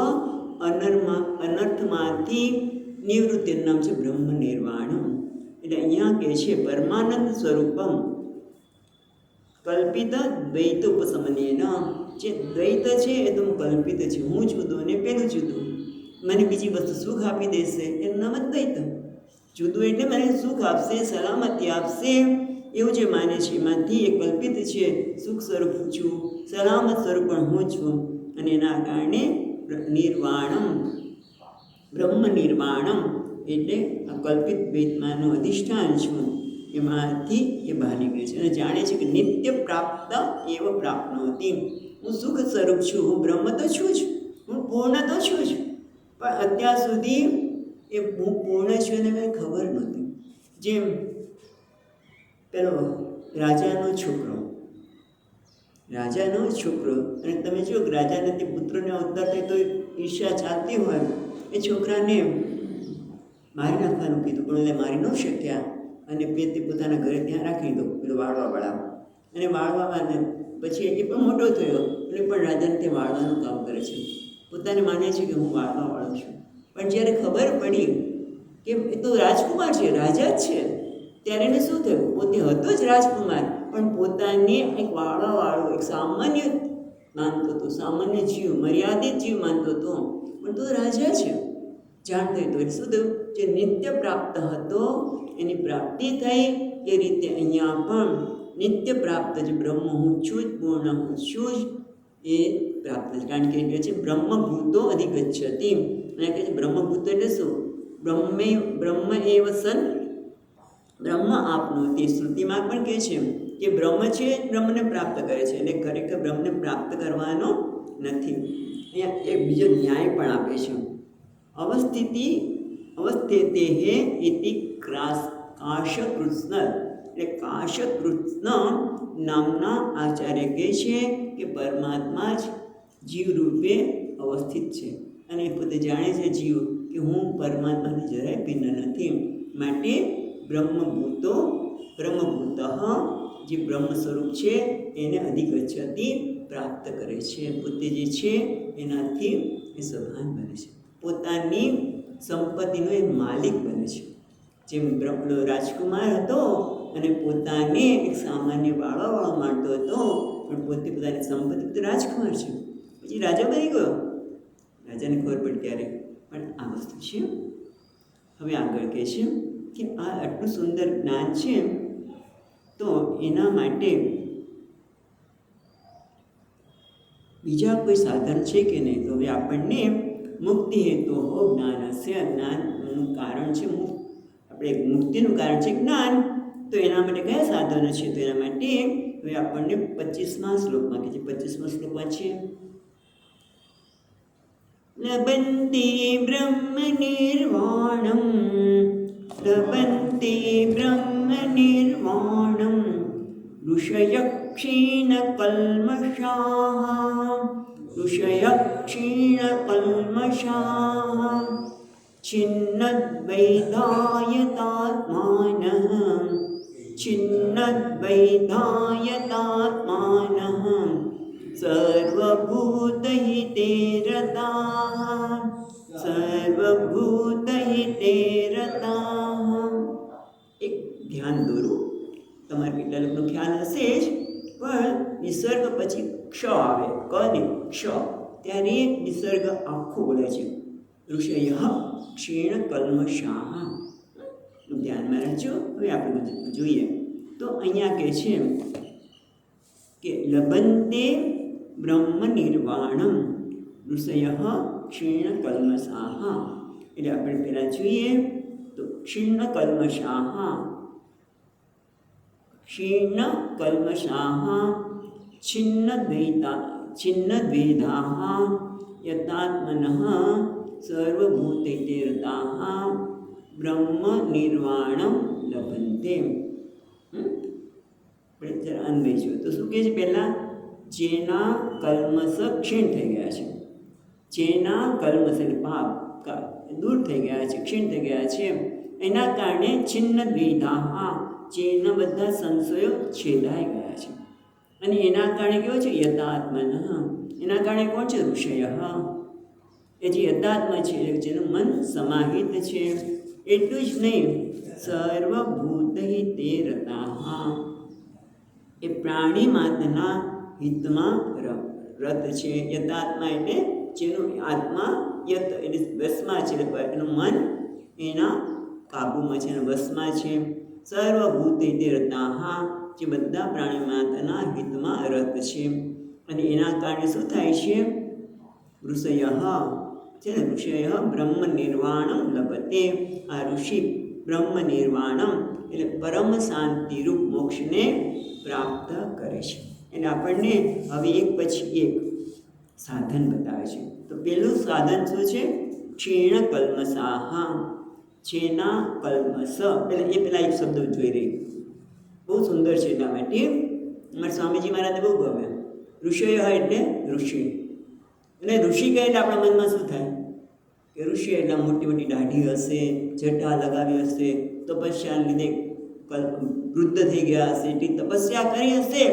Speaker 1: અનર્થમાંથી નિવૃત્તિનું નામ છે બ્રહ્મ નિર્વાણમ. એટલે અહીંયા કહે છે પરમાનંદ સ્વરૂપમ કલ્પિત દ્વૈત ઉપસમન્યેન. જે દ્વૈત છે એ તો કલ્પિત છે, હું જુદું અને પેલું જુદું, મને બીજી વસ્તુ સુખ આપી દેશે, એનું નામ જ દ્વૈત. જુદું એટલે મને સુખ આપશે, સલામતી આપશે, એવું જે માને છે એમાંથી એ કલ્પિત છે. સુખ સ્વરૂપ છું, સલામત સ્વરૂપ પણ હું છું, અને એના કારણે નિર્વાણમ બ્રહ્મ નિર્વાણમ એટલે આ કલ્પિત દ્વૈતમાંનું અધિષ્ઠાન છું, એમાંથી એ બહાર નીકળે છે અને જાણે છે કે નિત્ય પ્રાપ્ત એવ પ્રાપ્નોતિ. હું સુખ સ્વરૂપ છું, હું બ્રહ્મ તો છું જ, હું પૂર્ણ તો છું જ, પણ અત્યાર સુધી એ હું પૂર્ણ છું એને કંઈ ખબર નહોતી. જેમ પેલો રાજાનો છોકરો અને તમે જો રાજાને તે પુત્રને અવતાર થાય તો ઈર્ષ્યા ચાલતી હોય, એ છોકરાને મારી નાખવાનું કીધું, પણ એટલે મારી ન શક્યા, અને તે પોતાના ઘરે ત્યાં રાખી દીધો પેલો વાળવાવાળા. અને વાળવાને પછી એ પણ મોટો થયો, એટલે પણ રાજાને તે વાળવાનું કામ કરે છે. પોતાને માને છે કે હું વાળવાવાળો છું, પણ જ્યારે ખબર પડી કે એ તો રાજકુમાર છે, રાજા જ છે, ત્યારે એને શું થયું? પોતે હતો જ રાજકુમાર, પણ પોતાને એક વાળવાવાળો, એક સામાન્ય માનતો હતો, સામાન્ય જીવ, મર્યાદિત જીવ માનતો હતો, પણ તો રાજા છે જાણતો હતો. એટલે શું થયું? જે નિત્ય પ્રાપ્ત હતો એની પ્રાપ્તિ થઈ. એ રીતે અહીંયા પણ નિત્ય પ્રાપ્ત જે બ્રહ્મ હું છું જ, પૂર્ણ હું છું જ, એ પ્રાપ્ત છે. કારણ કે કહે છે બ્રહ્મભૂતો અધિગચ્છતિ. અને કહે છે બ્રહ્મભૂતો એટલે શું? બ્રહ્મ એવ સન બ્રહ્મ આપનું. તે શ્રુતિમાં પણ કહે છે કે બ્રહ્મ છે બ્રહ્મને પ્રાપ્ત કરે છે, એટલે ખરેખર બ્રહ્મને પ્રાપ્ત કરવાનો નથી. અહીંયા એક બીજો ન્યાય પણ આપે છે. અવસ્થિતે ઇતિ કાશકૃષ્ણ. એટલે કાશકૃષ્ણ નામના આચાર્ય કહે છે કે પરમાત્મા જ જીવરૂપે અવસ્થિત છે, અને પોતે જાણે છે જીવ કે હું પરમાત્માથી જરાય ભિન્ન નથી. માટે બ્રહ્મભૂત જે બ્રહ્મ સ્વરૂપ છે એને અધિગચ્છતિ પ્રાપ્ત કરે છે. પોતે જે છે એનાથી એ સભાન બને છે, પોતાની સંપત્તિનો એ માલિક બને છે. જેમ રાજકુમાર હતો અને પોતાને એક સામાન્ય વાળો માનતો હતો, પણ પોતે પોતાની સંપત્તિ રાજકુમાર છે, પછી રાજા બની ગયો. રાજાને ખબર પડી ત્યારે, પણ આ વસ્તુ છે. હવે આગળ કહે છે કે આ આટલું સુંદર જ્ઞાન છે, તો એના માટે બીજા કોઈ સાધન છે કે નહીં? તો હવે આપણને મુક્તિ હેતુ હો જ્ઞાનસ્ય, જ્ઞાનનું કારણ છે આપણે મુક્તિનું કારણ છે જ્ઞાન. તો એના માટે કયા સાધનો છે? તો એના માટે હવે આપણને 25મા શ્લોકમાં કે છે, 25મા શ્લોકમાં છે લબંતે બ્રહ્મ નિર્વાણમ, લબંતે બ્રહ્મ નિર્વાણમ ઋષય ક્ષીણ કલ્મષાઃ, ઋષય ક્ષીણ કલ્મષાઃ છિન્નદ્વૈધાયતાત્માનઃ, છિન્નદ્વૈધાયતાત્માનઃ સર્વભૂતહિતે રતાઃ, સર્વભૂતહિતે રતાઃ. એક ધ્યાન દોરો, તમારે કેટલા લોકોનો ખ્યાલ હશે જ, પણ નિસર્ગ પછી ક્ષ આવે, ક ને ક્ષ, ત્યારે નિસર્ગ આખો બોલે છે ઋષય ક્ષીણ કલ્મષાઃ. ધ્યાનમાં રાખજો. હવે આપણે જોઈએ તો અહીંયા કહે છે કે લબંતે બ્રહ્મ નિર્વાણમ ઋષય ક્ષીણ કલ્મષાઃ. એટલે આપણે પહેલાં જોઈએ તો ક્ષીણ કલ્મષાઃ, ક્ષીણ કલ્મષાઃ છિન્નદ્વૈધાઃ યતાત્મનઃ સર્વભૂતૈતે રતાઃ બ્રહ્મ નિર્વાણમ લભન્તે. આપણે જરા અન્વય તો શું કહે છે? પહેલાં જેના કલ્મશ ક્ષીણ થઈ ગયા છે, જેના કલ્મશ એટલે પાપ દૂર થઈ ગયા છે, ક્ષીણ થઈ ગયા છે, એના કારણે છિન્ન દ્વિધાઃ, જેના બધા સંશયો છેદાઈ ગયા છે. અને એના કારણે કેવો છે? યથાત્મન. એના કારણે કોણ છે? ઋષય. એ જે યથાત્મ છે, જેનું મન સમાહિત છે. એટલું જ નહીં, સર્વભૂતહિતે રતાઃ, એ પ્રાણી માત્રના હિતમાં રત છે. યથાત્મા એટલે જેનું આત્મા યત એટલે વશમાં છે, એનું મન એના કાબુમાં છે, એના વશમાં છે. સર્વભૂતહિતે રતાઃ, જે બધા પ્રાણી માત્રના હિતમાં રત છે. અને એના કારણે શું થાય છે? ઋષય છે ને, ઋષય બ્રહ્મ નિર્વાણમ લભતે. આ ઋષિ બ્રહ્મ નિર્વાણમ એટલે પરમ શાંતિરૂપ મોક્ષને પ્રાપ્ત કરે છે. એટલે આપણને હવે એક પછી એક સાધન બતાવે છે. તો પહેલું સાધન શું છે? ક્ષીણ કલ્મષાઃ, જેના કલ્મષ. એટલે એ પેલા એક શબ્દ જોઈ રહી, બહુ સુંદર છે. એટલા માટે અમારા સ્વામીજી મહારાજને બહુ ગમે. ઋષય એટલે ઋષિ, એટલે ઋષિ કહે એટલે આપણા મનમાં શું થાય કે ઋષિ એટલે મોટી મોટી દાઢી હશે, જટા લગાવી હશે, તપસ્યાને લીધે વૃદ્ધ થઈ ગયા હશે, એટલી તપસ્યા કરી હશે,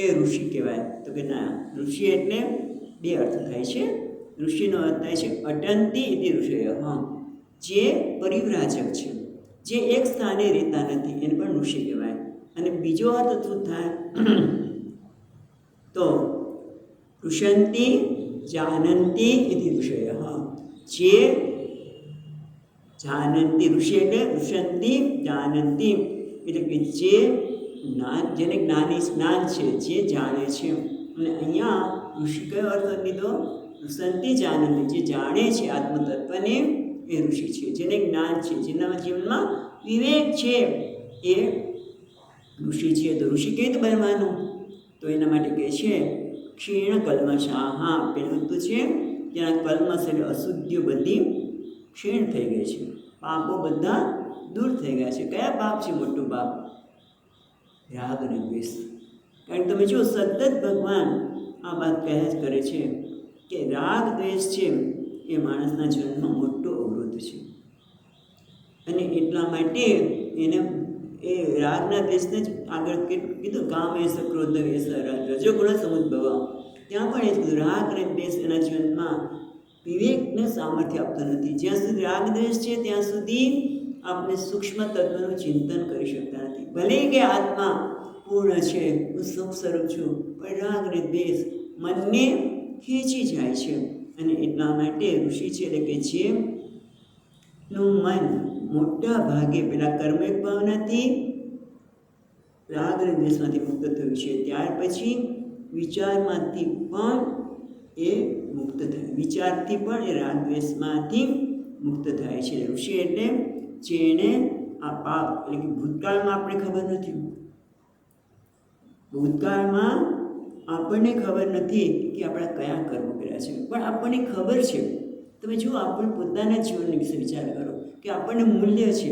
Speaker 1: એ ઋષિ કહેવાય. તો કે ના, ઋષિ એટલે બે અર્થ થાય છે. ઋષિનો અર્થ થાય છે અટંતી ઇતિ ઋષય, જે પરિવ્રાજક છે, જે એક સ્થાને રહેતા નથી, એને પણ ઋષિ કહેવાય. અને બીજો અર્થ શું થાય? તો ઋષંતી જાનંતી ઇતિ ઋષય, જે જાનંતી, ઋષિ એટલે ઋષંતી જાનંતી એટલે કે જે જ્ઞાન, જેને જ્ઞાન છે, જે જાણે છે. અને અહીંયા ઋષિ કયો અર્થ લીધો? ઋષંતી જાનંતી, જે જાણે છે આત્મતત્વને, એ ઋષિ છે. જેને જ્ઞાન છે, જેના જીવનમાં વિવેક છે, એ ઋષિ છે. તો ઋષિ કેવી રીતે બનવાનું? તો એના માટે કહે છે ક્ષીણ કલ્મષાઃ. પહેલું તો છે જેના કલ્મશ એટલે અશુદ્ધિઓ બધી ક્ષીણ થઈ ગઈ છે, પાપો બધા દૂર થઈ ગયા છે. કયા પાપ છે? મોટું પાપ રાગ અને દ્વેષ. કારણ કે તમે જો સતત ભગવાન આ વાત કહ્યા જ કરે છે કે રાગ દ્વેષ છે એ માણસના જીવનમાં મોટો અવરોધ છે. અને એટલા માટે એને એ રાગના દ્વેષને જ આગળ કીધું કામ એસ ક્રોધ એસ રજોગુણ સમુદ્ભવ. ત્યાં પણ એ જ કીધું રાગ અને દ્વેષ એના જીવનમાં વિવેકને સામર્થ્ય આપતો નથી. જ્યાં સુધી રાગ દ્વેષ છે ત્યાં સુધી આપણે સૂક્ષ્મ તત્વનું ચિંતન કરી શકતા નથી. ભલે કે આત્મા પૂર્ણ છે, હું સુખ સ્વરૂપ છું, પણ રાગ અને દ્વેષ મનને ખેંચી જાય છે. અને એટલા માટે ઋષિ છે એટલે કે જેનું મન મોટા ભાગે પેલા કર્મિક ભાવનાથી રાગ અને દ્વેષમાંથી મુક્ત થયું છે, ત્યાર પછી વિચારમાંથી પણ એ મુક્ત થાય. વિચારથી પણ એ રાગ દ્વેષમાંથી મુક્ત થાય છે. ઋષિ એટલે જેણે આ પાપ એટલે કે ભૂતકાળમાં આપણે ખબર નથી, ભૂતકાળમાં આપણને ખબર નથી કે આપણા કયા કર્મો કર્યા છે, પણ આપણને ખબર છે. તમે જુઓ, આપણે પોતાના જીવન વિશે વિચાર કરો કે આપણને મૂલ્ય છે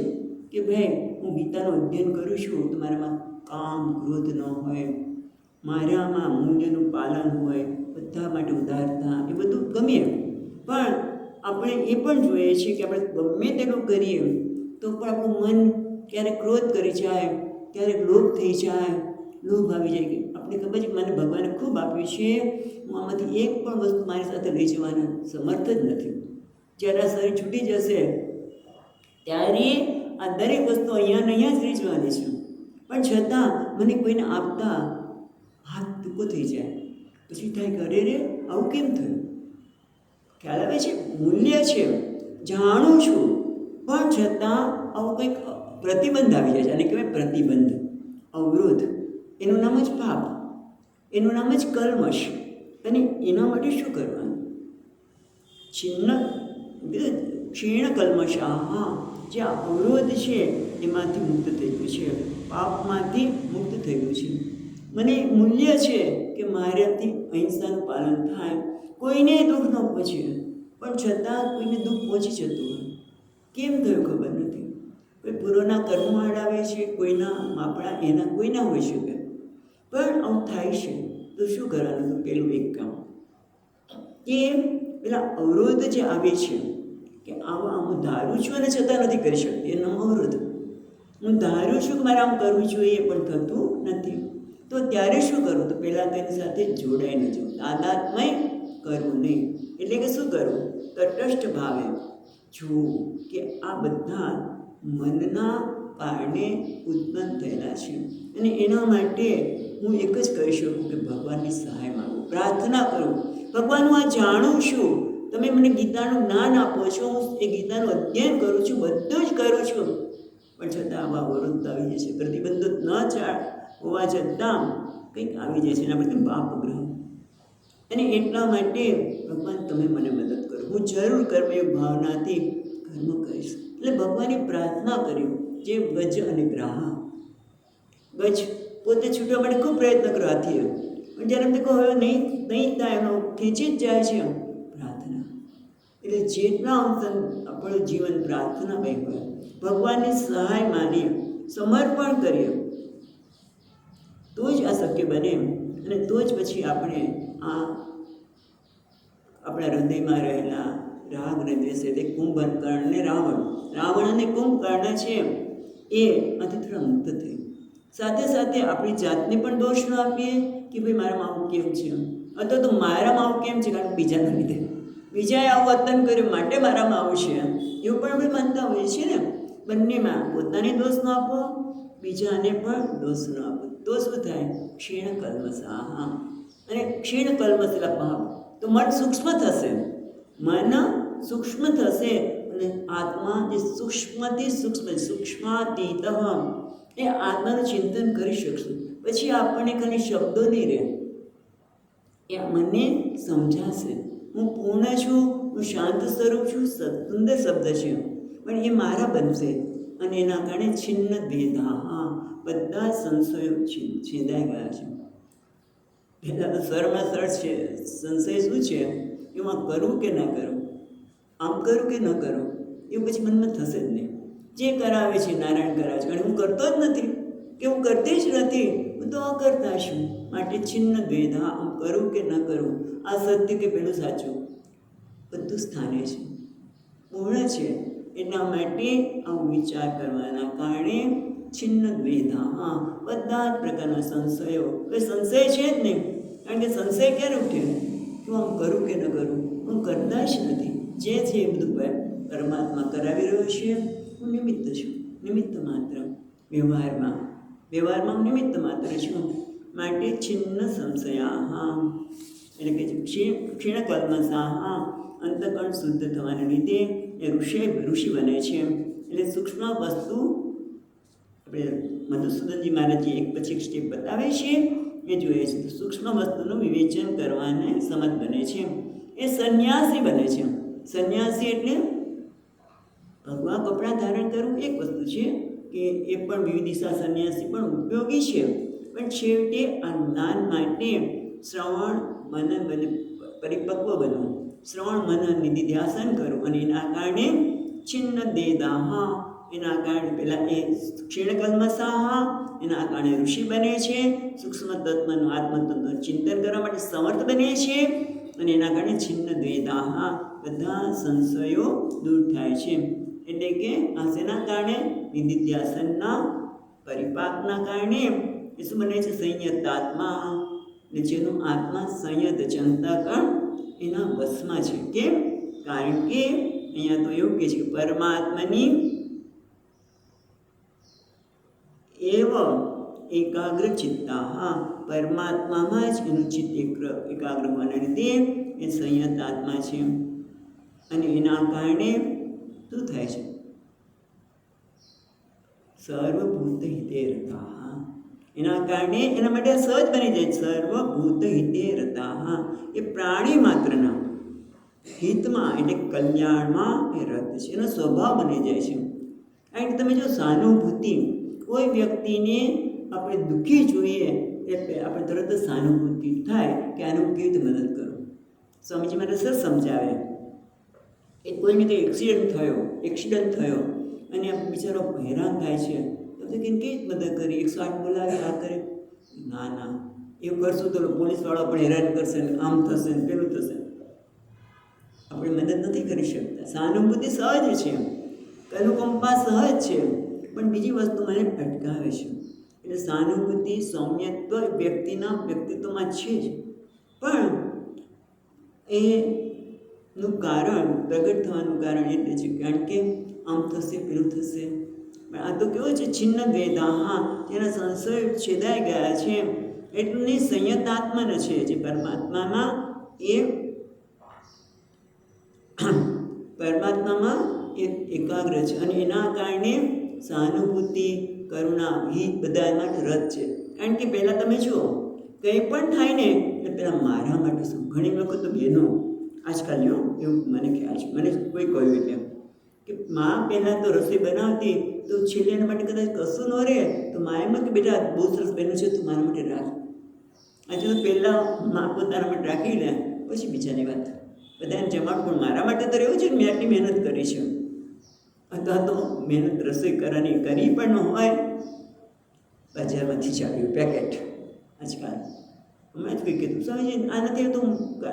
Speaker 1: કે ભાઈ હું ગીતાનું અધ્યયન કરું છું તો મારામાં કામ ક્રોધ ન હોય, મારામાં મૂલ્યનું પાલન હોય, બધા માટે ઉદારતા, એ બધું ગમે. પણ આપણે એ પણ જોઈએ છીએ કે આપણે ગમે તેટલું કરીએ તો પણ આપણું મન ક્યારેક ક્રોધ કરી જાય, ક્યારેક લોભ થઈ જાય, લોભ આવી જાય કે આપણે ખબર છે કે મને ભગવાને ખૂબ આપ્યું છે, હું આમાંથી એક પણ વસ્તુ મારી સાથે લઈ જવાના સમર્થ જ નથી. જ્યારે આ શરીર છૂટી જશે ત્યારે આ દરેક વસ્તુ અહીંયા જ રહી જવાની છે, પણ છતાં મને કોઈને આપતા હાથ ટૂંકો થઈ જાય. પછી થાય કે અરે રે આવું કેમ થયું? ખ્યાલ આવે છે? મૂલ્ય છે, જાણું છું, પણ છતાં આવું કંઈક પ્રતિબંધ આવી જાય છે. અને કહેવાય પ્રતિબંધ, અવરોધ. એનું નામ જ પાપ, એનું નામ જ કલ્મશ. અને એના માટે શું કરવાનું? ક્ષીણ કલ્મષાહ, જે અવરોધ છે એમાંથી મુક્ત થયું છે, પાપમાંથી મુક્ત થયું છે. મને મૂલ્ય છે કે મારાથી અહિંસાનું પાલન થાય, કોઈને દુઃખ ન પહોંચે, પણ છતાં કોઈને દુઃખ પહોંચી જતું હોય. કેમ થયું ખબર નથી. કોઈ પૂર્વના કર્મો અડાવે છે, કોઈના માપણા એના કોઈના હોઈ શકે, પણ આવું થાય છે. તો શું કરવાનું? તો પેલું એક કામ કે પેલા અવરોધ જે આવે છે કે આવા હું ધારું છું અને છતાં નથી કરી શકતી, એનો અવરોધ. હું ધારું છું કે મારે આમ કરવું જોઈએ પણ થતું નથી. તો ત્યારે શું કરવું? તો પહેલાં તેની સાથે જોડાઈને જવું, તાદાત્મય કરવું નહીં. એટલે કે શું કરવું? તટસ્થ ભાવે જોવું કે આ બધા મનના કારણે ઉત્પન્ન થયેલા છે, અને એના માટે હું એક જ કહી શકું કે ભગવાનની સહાય માગું, પ્રાર્થના કરું. ભગવાન, હું આ જાણું છું, તમે મને ગીતાનું જ્ઞાન આપો છો, હું એ ગીતાનું અધ્યયન કરું છું, બધું જ કરું છું, પણ છતાં આવા અવરોધ આવી જાય છે, પ્રતિબંધિત ન હોવા છતાં કંઈક આવી જાય છે, એના પ્રત્યે પાપ ગ્રહ. અને એટલા માટે ભગવાન તમે મને મદદ કરો, હું જરૂર કર્મયોગ ભાવનાથી કર્મ કરીશ. એટલે ભગવાને પ્રાર્થના કરી. જે ગજ અને ગ્રાહા, ગજ પોતે છૂટવા માટે ખૂબ પ્રયત્ન કરો હાથીએ, પણ જ્યારે એમ કહો હવે નહીં થાય, એનો ખેંચી જ જાય છે. પ્રાર્થના એટલે જેટલા આપણું જીવન પ્રાર્થના હોય, ભગવાનની સહાય માનીએ, સમર્પણ કરીએ, તો જ આ શક્ય બને. અને તો જ પછી આપણે આ આપણા હૃદયમાં રહેલા રાગ અને દ્વેષ એટલે કુંભકર્ણ ને રાવણ અને કુંભકર્ણ છે એ આથી થોડા મુક્ત થઈ. સાથે સાથે આપણી જાતને પણ દોષ ન આપીએ કે ભાઈ મારામાં આવું કેમ છે, અથવા તો મારામાં આવું કેમ છે કારણ કે બીજાના લીધે, બીજાએ આવું વર્તન કર્યું માટે મારામાં આવું છે, એવું પણ આપણે માનતા હોઈએ છીએ ને. બંનેમાં પોતાને દોષ ન આપો, બીજાને પણ દોષ ન આપો. તો શું થાય? ક્ષીણ કલ્મષાહ. અને ક્ષીણ કલ્મષ એટલે પાપ. તો મન સૂક્ષ્મ થશે, મન સૂક્ષ્મ થશે, અને આત્મા જે સૂક્ષ્મથી સૂક્ષ્માતીત એ આત્માનું ચિંતન કરી શકશું. પછી આપણને ખાલી શબ્દો નહીં રહે, એ મને સમજાશે હું પૂર્ણ છું, હું શાંત સ્વરૂપ છું. સુંદર શબ્દ છે, પણ એ મારા બનશે. અને એના કારણે છિન્ન ભેદા, બધા સંશયો છેદાઈ ગયા છે. પહેલાં તો સરમાં સર છે, સંશય શું છે કે હું કરું કે ના કરું, આમ કરું કે ન કરું, એવું પછી મનમાં થશે જ નહીં. જે કરાવે છે નારાયણ કરાવે છે, અને હું કરતો જ નથી કે હું કરતી જ નથી, હું તો અકર્તા છું. માટે છિન્ન ભેદા, આમ કરું કે ન કરું, આ સત્ય કે પેલું સાચું, બધું સ્થાને છે, પૂર્ણ છે. એટલા માટે આવું વિચાર કરવાના કારણે છિન્ન ભેદા, બધા જ પ્રકારના સંશયો. એ સંશય છે જ નહીં, કારણ કે સંશય ક્યારે ઉઠે કે હું આમ કરું કે ન કરું, હું કરતા જ નથી. જે છે એ બધું પરમાત્મા કરાવી રહ્યો છે, હું નિમિત્ત છું, નિમિત્ત માત્ર. વ્યવહારમાં હું નિમિત્ત માત્ર છું. માટે છિન્ન સંશયા એટલે કે ક્ષીણ કલ્મષાહ, અંતકરણ શુદ્ધ થવાને લીધે એ ઋષિ બને છે. એટલે સૂક્ષ્મ વસ્તુ આપણે મધુસૂદનજી મહારાજજી એક પછી એક સ્ટેપ બતાવે છે. એ જોઈએ છે. તો સૂક્ષ્મ વસ્તુનું વિવેચન કરવાને સમજ બને છે. એ સંન્યાસી બને છે. સંન્યાસી એટલે ભગવા કપડાં ધારણ કરવું એક વસ્તુ છે કે એ પણ વિવિધ દિશા સંન્યાસી પણ ઉપયોગી છે, પણ છેવટે આ જ્ઞાન માટે શ્રવણ મનન બને, પરિપક્વ બનવું, શ્રવણ મનન નિધિધ્યાસન કરવું, અને એના કારણે છિન્ન દેદાહ, એના કારણે પેલા એ ક્ષીણકલ્મષાહ, એના કારણે ઋષિ બને છે, સૂક્ષ્મ તત્વનું આત્મતત્વનું ચિંતન કરવા માટે સમર્થ બને છે, અને એના કારણે છિન્ન દ્વેદાહ, બધા સંશયો દૂર થાય છે. એટલે કે આ શેના કારણે? નિધિધ્યાસનના પરિપાકના કારણે એ શું બને છે? સંયત આત્મા. ને જેનું આત્મા સંયત છે, અંતઃકરણ એના વશમાં છે. કેમ? કારણ કે અહીંયા તો એવું કહે છે કે પરમાત્માની એવ એકાગ્ર ચિત્તા, પરમાત્મામાં જ એનું ચિત્ત એકાગ્ર હોવાના લીધે એ સંયત આત્મા છે. અને એના કારણે શું થાય છે? સર્વભૂત હિતે રતા. એના કારણે એના માટે સહજ બની જાય. સર્વભૂત હિતે રતા, એ પ્રાણી માત્રના હિતમાં એટલે કલ્યાણમાં એ રત છે, એનો સ્વભાવ બની જાય છે. કારણ કે તમે જો સહાનુભૂતિ, કોઈ વ્યક્તિને આપણે દુઃખી જોઈએ એટલે આપણે તરત જ સહાનુભૂતિ થાય કે આનું કેવી રીતે મદદ કરું. સ્વામીજી મને સર સમજાવે કે કોઈને કંઈ એક્સિડન્ટ થયો અને બિચારો હેરાન થાય છે, તો કેવી મદદ કરી? 108 બોલાવી, આ કરે. ના, એવું કરશું તો પોલીસવાળા પણ હેરાન કરશે, ને આમ થશે ને પેલું થશે. આપણે મદદ નથી કરી શકતા. સહાનુભૂતિ સહજ છે, અનુકંપા સહજ છે, પણ બીજી વસ્તુ મને અટકાવે છે. એટલે સહાનુભૂતિ સૌમ્યત્વ વ્યક્તિના વ્યક્તિત્વમાં છે જ, પણ એનું કારણ, પ્રગટ થવાનું કારણ એટલે છે કારણ કે આમ થશે પેલું થશે. પણ આ તો કેવું છે? છિન્ન દ્વેદાહ, જેના સંશય છેદાઈ ગયા છે, એટલી સંયતાત્મન છે, જે પરમાત્મામાં એકાગ્ર છે, અને એના કારણે સહાનુભૂતિ, કરુણા, હિત બધા માટે રત છે. કારણ કે પહેલાં તમે જુઓ, કંઈ પણ થાય ને એટલે પહેલાં મારા માટે શું. ઘણી વખત તો બહેનો આજકાલ એવું મને ખ્યાલ છે, મને કોઈ કહ્યું એટલે કે મા પહેલાં તો રસોઈ બનાવતી તો છેલ્લે એના માટે કદાચ કશું ન રહે તો મા એમ કે બેટા બહુ સરસ બન્યું છે, તું મારા માટે રાખ. આજે તો પહેલાં મા પોતાના માટે રાખી લે, પછી બીજાની વાત. બધાને જમાડું, પણ મારા માટે તો રહેવું છે ને, મેં આટલી મહેનત કરી છે. અથવા તો મહેનત રસોઈ કરવાની કરી પણ ન હોય, બજારમાંથી ચાલ્યું પેકેટ. આજકાલ હમણાં જ કંઈ કીધું, સ્વામીજી આ નથી તો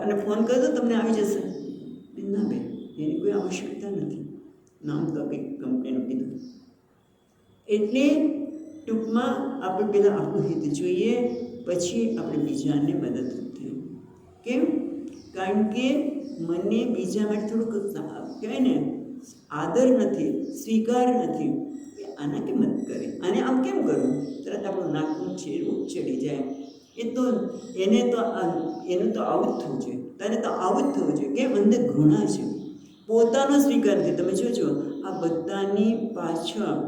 Speaker 1: અને ફોન કરી દો તમને આવી જશે. ના બેન, એની કોઈ આવશ્યકતા નથી. નામ તો કંઈક કંપનીનું કીધું. એટલે ટૂંકમાં આપણે પહેલાં આપણું હિત જોઈએ, પછી આપણે બીજાને મદદ થઈ. કેમ? કારણ કે મને બીજા માટે થોડુંક કહેવાય ને આદર નથી, સ્વીકાર નથી. આના કેમ મદદ કરે, આને આમ કેમ કરું? તરત આપણું નાકનું ચેડવું ચડી જાય. એનું તો આવું જ થવું જોઈએ, તને તો આવું જ થવું જોઈએ. કેમ? અંદર ઘૃણા છે, પોતાનો સ્વીકાર નથી. તમે જોજો, આ બધાની પાછળ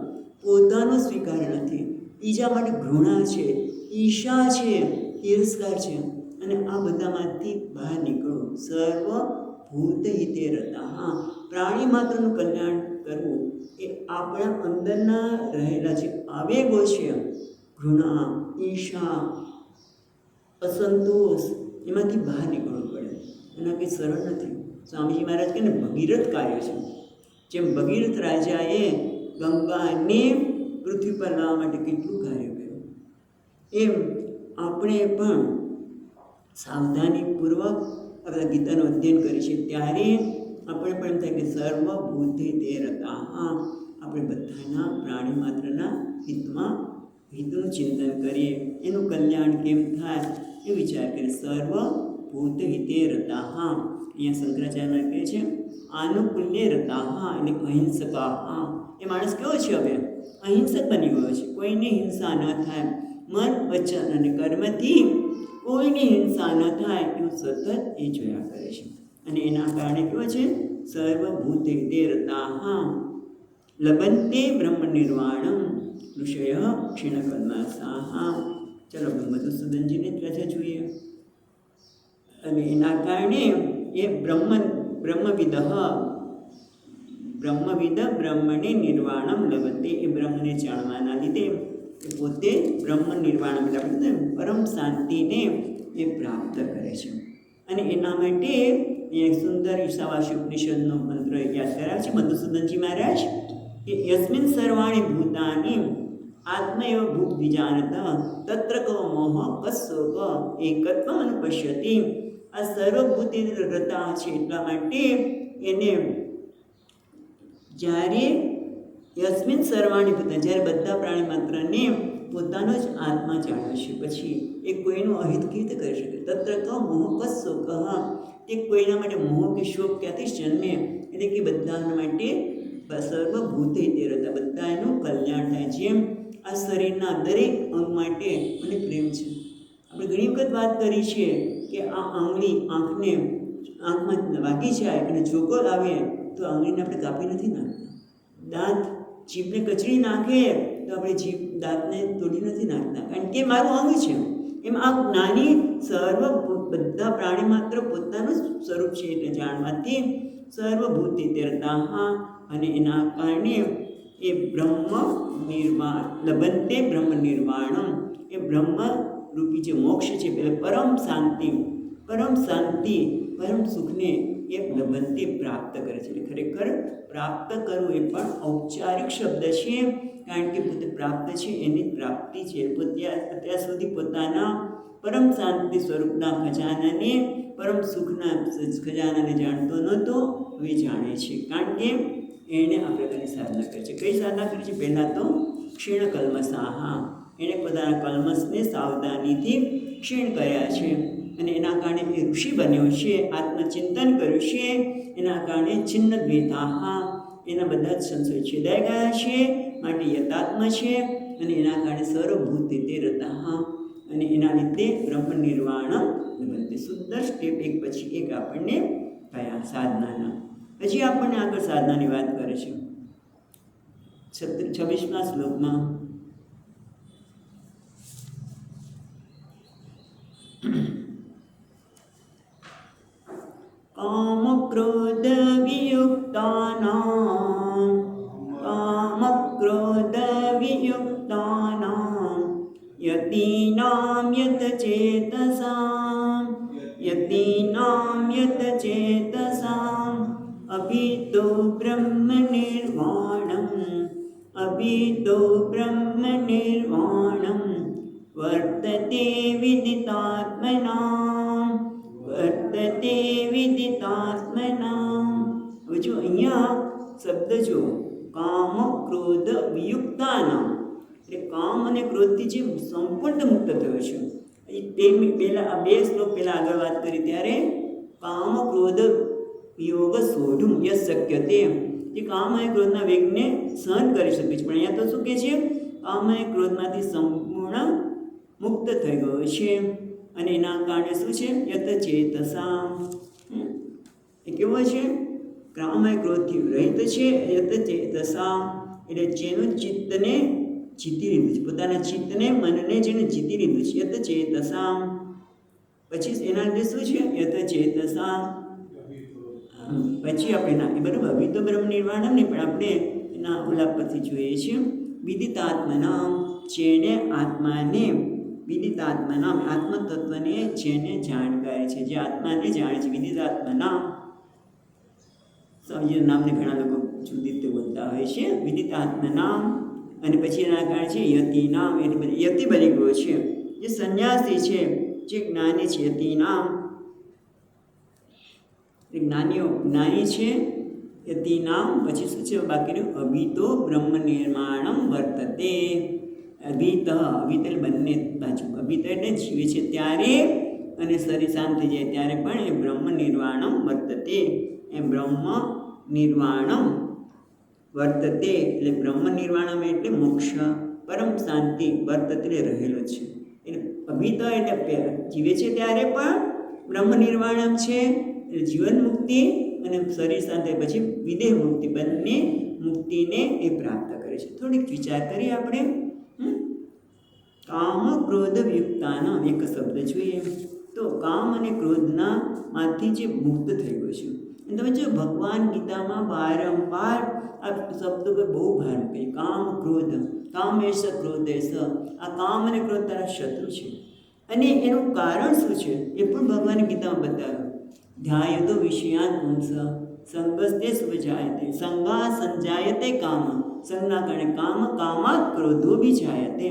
Speaker 1: પોતાનો સ્વીકાર નથી, બીજા માટે ઘૃણા છે, ઈર્ષા છે, તિરસ્કાર છે. અને આ બધામાંથી બહાર નીકળો. સર્વભૂત હિતે રતા, પ્રાણી માત્રનું કલ્યાણ કરવું એ આપણા અંદરના રહેલા જે આવેગો છે, ઘૃણા, ઈર્ષા, અસંતોષ, એમાંથી બહાર નીકળવું પડે. એના કંઈ સરળ નથી. સ્વામીજી મહારાજ કહે ને, ભગીરથ કાર્ય છે. જેમ ભગીરથ રાજાએ ગંગાને પૃથ્વી પર લાવવા માટે કેટલું કાર્ય કર્યું, એમ આપણે પણ સાવધાનીપૂર્વક આપણા ગીતાનું અધ્યયન કરીએ છીએ ત્યારે આપણે પણ એમ થાય કે સર્વભૂતે તે રતા, આપણે બધાના પ્રાણી માત્રના હિતનું ચિંતન કરીએ, એનું કલ્યાણ કેમ થાય એ વિચાર કરીએ. સર્વભૂત હિતે રતા, અહીંયા શંકરાચાર્ય કહે છે આનુકૂલ્ય રતા, એટલે અહિંસકા. એ માણસ કેવો છે? હવે અહિંસક બની ગયો છે. કોઈની હિંસા ન થાય, મન, વચન અને કર્મથી કોઈની હિંસા ન થાય એવું સતત એ જોયા કરે છે. અને એના કારણે કેવો છે? સર્વભૂત હિતે રતા લભન્તે બ્રહ્મ નિર્વાણમ ઋષય ક્ષીણકલ્મષાઃ. ચલો મધુસૂદનજીને જ પાછા જોઈએ. અને એના કારણે એ બ્રહ્મવિદ બ્રહ્મણે નિર્વાણમ લભતે, એ બ્રહ્મને જાણવાના લીધે એ પોતે બ્રહ્મ નિર્વાણ એટલે પરમ શાંતિને એ પ્રાપ્ત કરે છે. અને એના માટે એક સુંદર ઈશાવાસી ઉપનિષદનો મંત્ર યાદ કરાવે છે મધુસૂદનજી મહારાજ કે યસ્મિન સર્વાણી ભૂતાની આત્મૈવ ભૂત વિજાનત તત્ર કો મોહ કસ્સોક એકત્વ અનુપશ્યતિ. આ સર્વભૂતિ રતા છે એટલા માટે એને જ્યારે યસ્મિન સર્વાણી ભૂતા, જ્યારે બધા પ્રાણી માત્રને પોતાનો જ આત્મા જાણે છે પછી એ કોઈનું અહિત કેવી રીતે કરી શકે. તત્ર ક મોહ કસ્સોક, તે કોઈના માટે મોહ કે શોક ક્યાંથી જન્મે, એટલે કે બધાના માટે સર્વભૂતે તે રહેતા બધાનું કલ્યાણ થાય. જેમ આ શરીરના દરેક અંગ માટે મને પ્રેમ છે. આપણે ઘણી વખત વાત કરી છે કે આ આંગળી આંખમાં વાગી જાય અને જોકો આવે તો આંગળીને આપણે કાપી નથી નાખતા. દાંત જીભને કચડી નાખે તો આપણે દાંતને તોડી નથી નાખતા, કારણ કે મારું અંગ છે. એમ આ નાની બધા પ્રાણી માત્ર પોતાનું સ્વરૂપ છે એટલે જાણવાથી સર્વભૂતિ તેરતા, અને એના કારણે એ બ્રહ્મ લભંતે બ્રહ્મ નિર્વાણમ, એ બ્રહ્મ રૂપી જે મોક્ષ છે એટલે પરમ શાંતિ પરમ સુખને એ લભંતે પ્રાપ્ત કરે છે. એટલે ખરેખર પ્રાપ્ત કરવું એ પણ ઔપચારિક શબ્દ છે, કારણ કે પોતે પ્રાપ્ત છે એની પ્રાપ્તિ છે. અત્યાર સુધી પોતાના પરમ શાંતિ સ્વરૂપના ખજાનાને, પરમ સુખના ખજાનાને જાણતો નહોતો, હવે જાણે છે. કારણ કે એણે આ પ્રકારની સાધના કરી છે. કઈ સાધના કરી છે? પહેલાં તો ક્ષીણ કલ્મષાહ, એણે પોતાના કલ્મષને સાવધાનીથી ક્ષીણ કર્યા છે અને એના કારણે એ ઋષિ બન્યો છે. આત્મચિંતન કર્યું છે, એના કારણે છિન્ન દ્વૈતાહ, એના બધા જ સંશય છેદાઈ ગયા છે, માટે યતાત્મ છે. અને એના કારણે સર્વભૂતે તે રતા, અને એના લીધે બ્રહ્મ નિર્વાણ લભતે. સુંદર સ્ટેપ એક પછી એક આપણને કયા સાધનાના. પછી આપણને આગળ સાધનાની વાત કરે છે 26મા શ્લોકમાં. કામ ક્રોધ વિયુક્તાનામ યતીનામ યત ચેતસામ અભિતો બ્રહ્મ નિર્વાણમ વર્તતે વિદિતાત્મનામ. હવે જો અહીંયા શબ્દ જો કામ ક્રોધ વિયુક્તાનામ, એટલે કામ અને ક્રોધથી જે સંપૂર્ણ મુક્ત થયો છે. પહેલા બે શ્લોક પહેલાં આગળ વાત કરી ત્યારે કામ ક્રોધ યોગ સોઢું યસ શક્ય તે, જે કામ અને ક્રોધના વેગને સહન કરી શકે છે. પણ અહીંયા તો શું કહે છે? કામ અને ક્રોધમાંથી સંપૂર્ણ મુક્ત થઈ ગયો છે. અને એના કારણે શું છે? યત ચેતસામ, એ કેવો છે? કામ અને ક્રોધથી રહિત છે. યત ચેતસામ એટલે જેનું ચિત્તને જીતી લીધું છે, પોતાના ચિત્તને મનને જેને જીતી લીધું છે. યત ચેતસામ, પછી એના લીધે શું છે? યત ચેતસામ. પછી આપણે ના બરાબર અભિતો બ્રહ્મ નિર્વાણમ નહીં, પણ આપણે એના ઓલા પરથી જોઈએ છીએ વિદિતાત્મનામ, જેને આત્માને વિદિતાત્મનામ, આત્મતત્વને જેને જાણકાર છે, જે આત્માને જાણે છે. વિદિતાત્મનામ સ્વામીજીના નામને ઘણા લોકો જુદી રીતે બોલતા હોય છે. વિદિતાત્મનામ, અને પછી એના કારણે છે યતિનામ, એટલે યતિ બની ગયો છે, જે સંન્યાસી છે, જે જ્ઞાની છે. યતિનામ જ્ઞાની છે. યતિનામ પછી શું છે બાકીનું? અભિતો બ્રહ્મ નિર્માણમ વર્તતે. અભિત એટલે બંને પાછું. અભિત એટલે જીવે છે ત્યારે અને શરીર શાંત થઈ જાય ત્યારે પણ એ બ્રહ્મ નિર્વાણમ વર્તતે. એ બ્રહ્મ નિર્વાણમ વર્તતે એટલે બ્રહ્મ નિર્વાણમ એટલે મોક્ષ, પરમ શાંતિ. વર્તતે રહેલો છે. એટલે અભિત એટલે જીવે છે ત્યારે પણ બ્રહ્મ નિર્વાણમ છે, એટલે જીવન મુક્તિ અને શરીર શાંતિ પછી વિદેહ મુક્તિ, બંને મુક્તિને એ પ્રાપ્ત કરે છે. થોડીક વિચાર કરીએ આપણે. કામ ક્રોધ વિયુક્તાનો એક શબ્દ જોઈએ તો કામ અને ક્રોધના માંથી જે મુક્ત થઈ ગયો છે. અને તમે જો ભગવાન ગીતામાં વારંવાર આ શબ્દો પર બહુ ભાર મૂકે, કામ ક્રોધ, કામેશ ક્રોધેશ. આ કામ અને ક્રોધ તારા શત્રુ છે અને એનું કારણ શું છે એ પણ ભગવાન ગીતામાં બતાવ્યું. ધ્યાયતો વિષયાન પુંસ સંગસ્તે સુજાયતે સંગા સંજાયતે કામ. સંગના કારણે કામ, કામાત ક્રોધો વિજાયતે.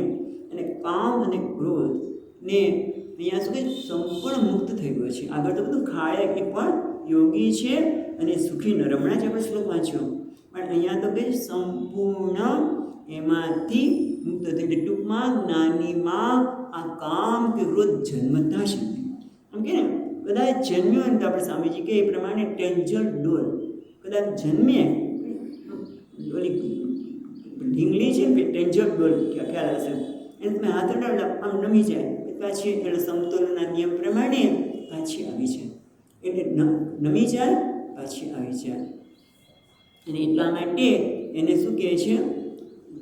Speaker 1: અને કામ અને ક્રોધ ને અહીંયા શું કે સંપૂર્ણ મુક્ત થઈ ગયો છે. આગળ તો બધું ખાય એ પણ યોગી છે અને સુખી ન. હમણાં જ આપણે શ્લોક વાંચ્યો, પણ અહીંયા તો કંઈ સંપૂર્ણ એમાંથી મુક્ત થઈ. એટલે ટૂંકમાં જ્ઞાનીમાં આ કામ કે ક્રોધ જન્મતા છે. આમ કે ને કદાચ જન્મ્યો ને તો આપણે સ્વામીજી કે એ પ્રમાણે ટેન્જર ડોલ કદાચ જન્મે, ઓલી ઢીંગલી છે ને ટેન્જર ડોલ ખ્યાલ હશે, એને તમે હાથ અડાડો આમ નમી જાય, પાછી એટલે સમતોલના નિયમ પ્રમાણે પાછી આવી જાય. એટલે નમી જાય પાછી આવી જાય. અને એટલા માટે એને શું કહે છે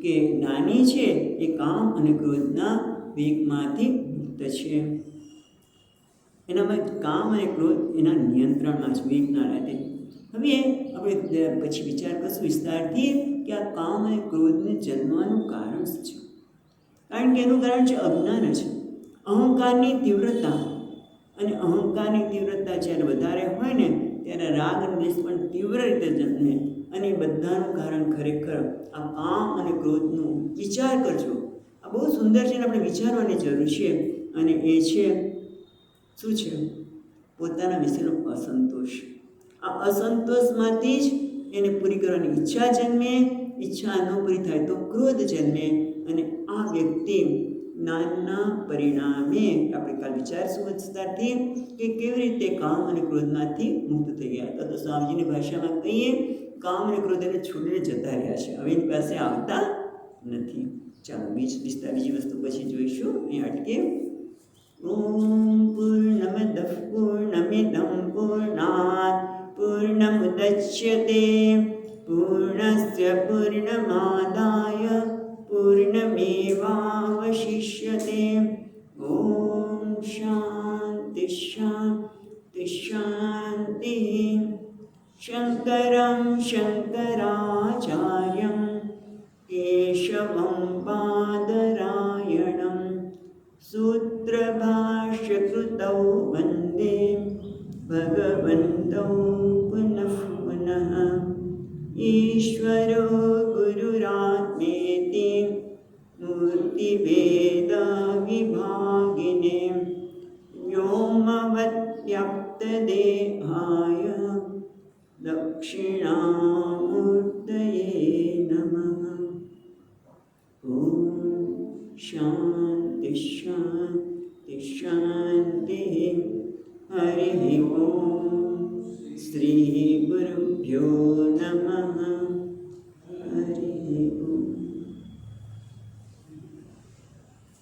Speaker 1: કે જ્ઞાની છે એ કામ અને ક્રોધના વેગમાંથી મુક્ત છે. એનામાં કામ અને ક્રોધ એના નિયંત્રણમાં છે, વેગના રાતે. હવે આપણે પછી વિચાર કરશું વિસ્તારથી કે આ કામ અને ક્રોધને જન્મવાનું કારણ શું છે. કારણ કે એનું કારણ છે અજ્ઞાન છે, અહંકારની તીવ્રતા. અને અહંકારની તીવ્રતા જ્યારે વધારે હોય ને ત્યારે રાગ અને દ્વેષ પણ તીવ્ર રીતે જન્મે. અને એ બધાનું કારણ ખરેખર આ કામ અને ક્રોધનું. વિચાર કરજો, આ બહુ સુંદર છે ને આપણે વિચારવાની જરૂર છે. અને એ છે શું છે? પોતાના વિશેનો અસંતોષ. આ અસંતોષમાંથી જ એને પૂરી કરવાની ઈચ્છા જન્મે. ઈચ્છા ન પૂરી થાય તો ક્રોધ જન્મે. અને આ વ્યક્તિ જ્ઞાનના પરિણામે આપણે કાલ વિચારશું વિસ્તારથી કે કેવી રીતે કામ અને ક્રોધમાંથી મુક્ત થઈ ગયા. તો સ્વામીજીની ભાષામાં કહીએ, કામ અને ક્રોધ એને છોડીને જતા રહ્યા છે, હવે એની પાસે આવતા નથી. ચાલો બીજી વસ્તુ પછી જોઈશું. અહીં અટકે. ઓમ પૂર્ણમદ પૂર્ણમિદં પૂર્ણાત પૂર્ણમુદચ્યતે પૂર્ણસ્ય પૂર્ણમાદાય પૂર્ણમેવાવશિષ્યતે. ઓમ શાંતિ શાંતિ શાંતિ. શંકરં શંકરાચાર્યં કેશવં બાદરાયણં સૂત્રભાષ્યકૃતૌ વંદે ભગવन्तौ પુનઃ પુનઃ. ઈશ્વરો ગુરુરાત્મેતિ મૂર્તિભેદવિભાગિને વ્યોમવદ્વ્યાપ્તદેહાય દક્ષિણામૂર્તયે નમઃ. ઓમ શાંતિ શાંતિ શાંતિ. હરિ ઓમ. શ્રી ગુરુભ્યો નમઃ.